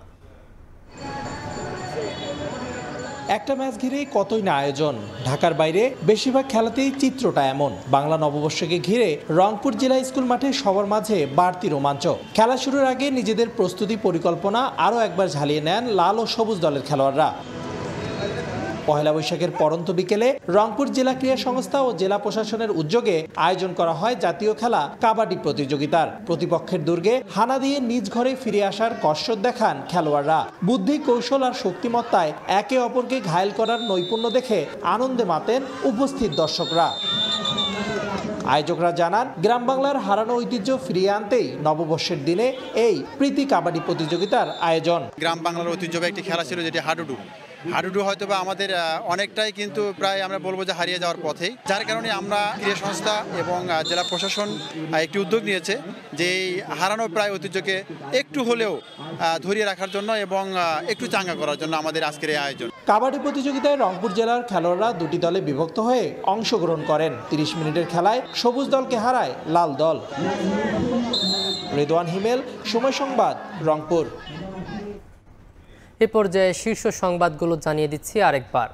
একটা ম্যাচ ঘিরেই কতই না আয়োজন। ঢাকার বাইরে বেশিরভাগ খেলাতেই চিত্রটা এমন। বাংলা নববর্ষকে ঘিরে রংপুর জেলা স্কুল মাঠে সবার মাঝে বাড়তি রোমাঞ্চ। খেলা শুরুর আগে নিজেদের প্রস্তুতি পরিকল্পনা আরও একবার ঝালিয়ে নেন লাল ও সবুজ দলের খেলোয়াড়রা। পহেলা বৈশাখের পরন্ত বিকেলে রংপুর জেলা ক্রীড়া সংস্থা ও জেলা প্রশাসনের উদ্যোগে আয়োজন করা হয় জাতীয় খেলা কাবাডি প্রতিযোগিতার। প্রতিপক্ষের দুর্গে হানা দিয়ে নিজ ঘরে ফিরে আসার কসরত দেখান খেলোয়াড়রা। বুদ্ধি, কৌশল আর শক্তিমত্তায় একে অপরকে ঘায়েল করার নৈপুণ্য দেখে আনন্দে মাতেন উপস্থিত দর্শকরা। আয়োজকরা জানান, গ্রাম বাংলার হারানো ঐতিহ্য ফিরিয়ে আনতেই নববর্ষের দিনে এই প্রীতি কাবাডি প্রতিযোগিতার আয়োজন। গ্রাম বাংলার ঐতিহ্যবাহী একটি খেলা ছিল যেটি হাডুডু। হাডুডু হয়তো বা আমাদের অনেকটাই কিন্তু প্রায় আমরা বলবো যে হারিয়ে যাওয়ার পথেই, যার কারণে আমরা ক্রীড়া সংস্থা এবং জেলা প্রশাসন একটি উদ্যোগ নিয়েছে যে এই হারানো প্রায় ঐতিহ্যকে একটু হলেও ধরিয়ে রাখার জন্য এবং একটু চাঙ্গা করার জন্য আমাদের আজকের এই আয়োজন। কাবাডি প্রতিযোগিতায় রংপুর জেলার খেলোয়াড়রা দুটি দলে বিভক্ত হয়ে অংশগ্রহণ করেন। 30 মিনিটের খেলায় সবুজ দলকে হারায় লাল দল। রেদওয়ান হিমেল, সময় সংবাদ, রংপুর। এ পর্যায়ে শীর্ষ সংবাদগুলো জানিয়ে দিচ্ছি আরেকবার।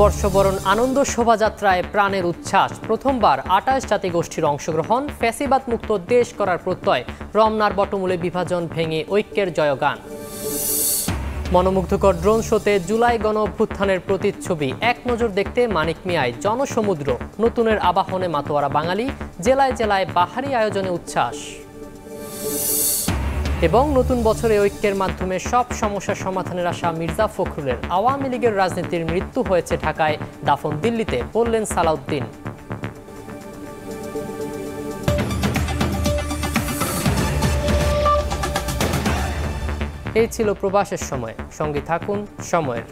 বর্ষবরণ আনন্দ শোভাযাত্রায় প্রাণের উচ্ছ্বাস। প্রথমবার 28 জাতিগোষ্ঠীর অংশগ্রহণ। ফ্যাসিবাদ মুক্ত দেশ করার প্রত্যয়। রমনার বটমূলে বিভাজন ভেঙে ঐক্যের জয়গান। মনোমুগ্ধকর ড্রোন শোতে জুলাই গণ অভ্যুত্থানের প্রতিচ্ছবি। এক নজর দেখতে মানিক মিয়ায় জনসমুদ্র। নতুনের আবাহনে মাতোয়ারা বাঙালি। জেলায় জেলায় বাহারি আয়োজনে উচ্ছ্বাস। এবং নতুন বছরে ঐক্যের মাধ্যমে সব সমস্যার সমাধানের আশা মির্জা ফখরুলের। আওয়ামী লীগের রাজনীতির মৃত্যু হয়েছে ঢাকায়, দাফন দিল্লিতে, বললেন সালাউদ্দিন। এই ছিল প্রবাসের সময়। সঙ্গে থাকুন সময়ের।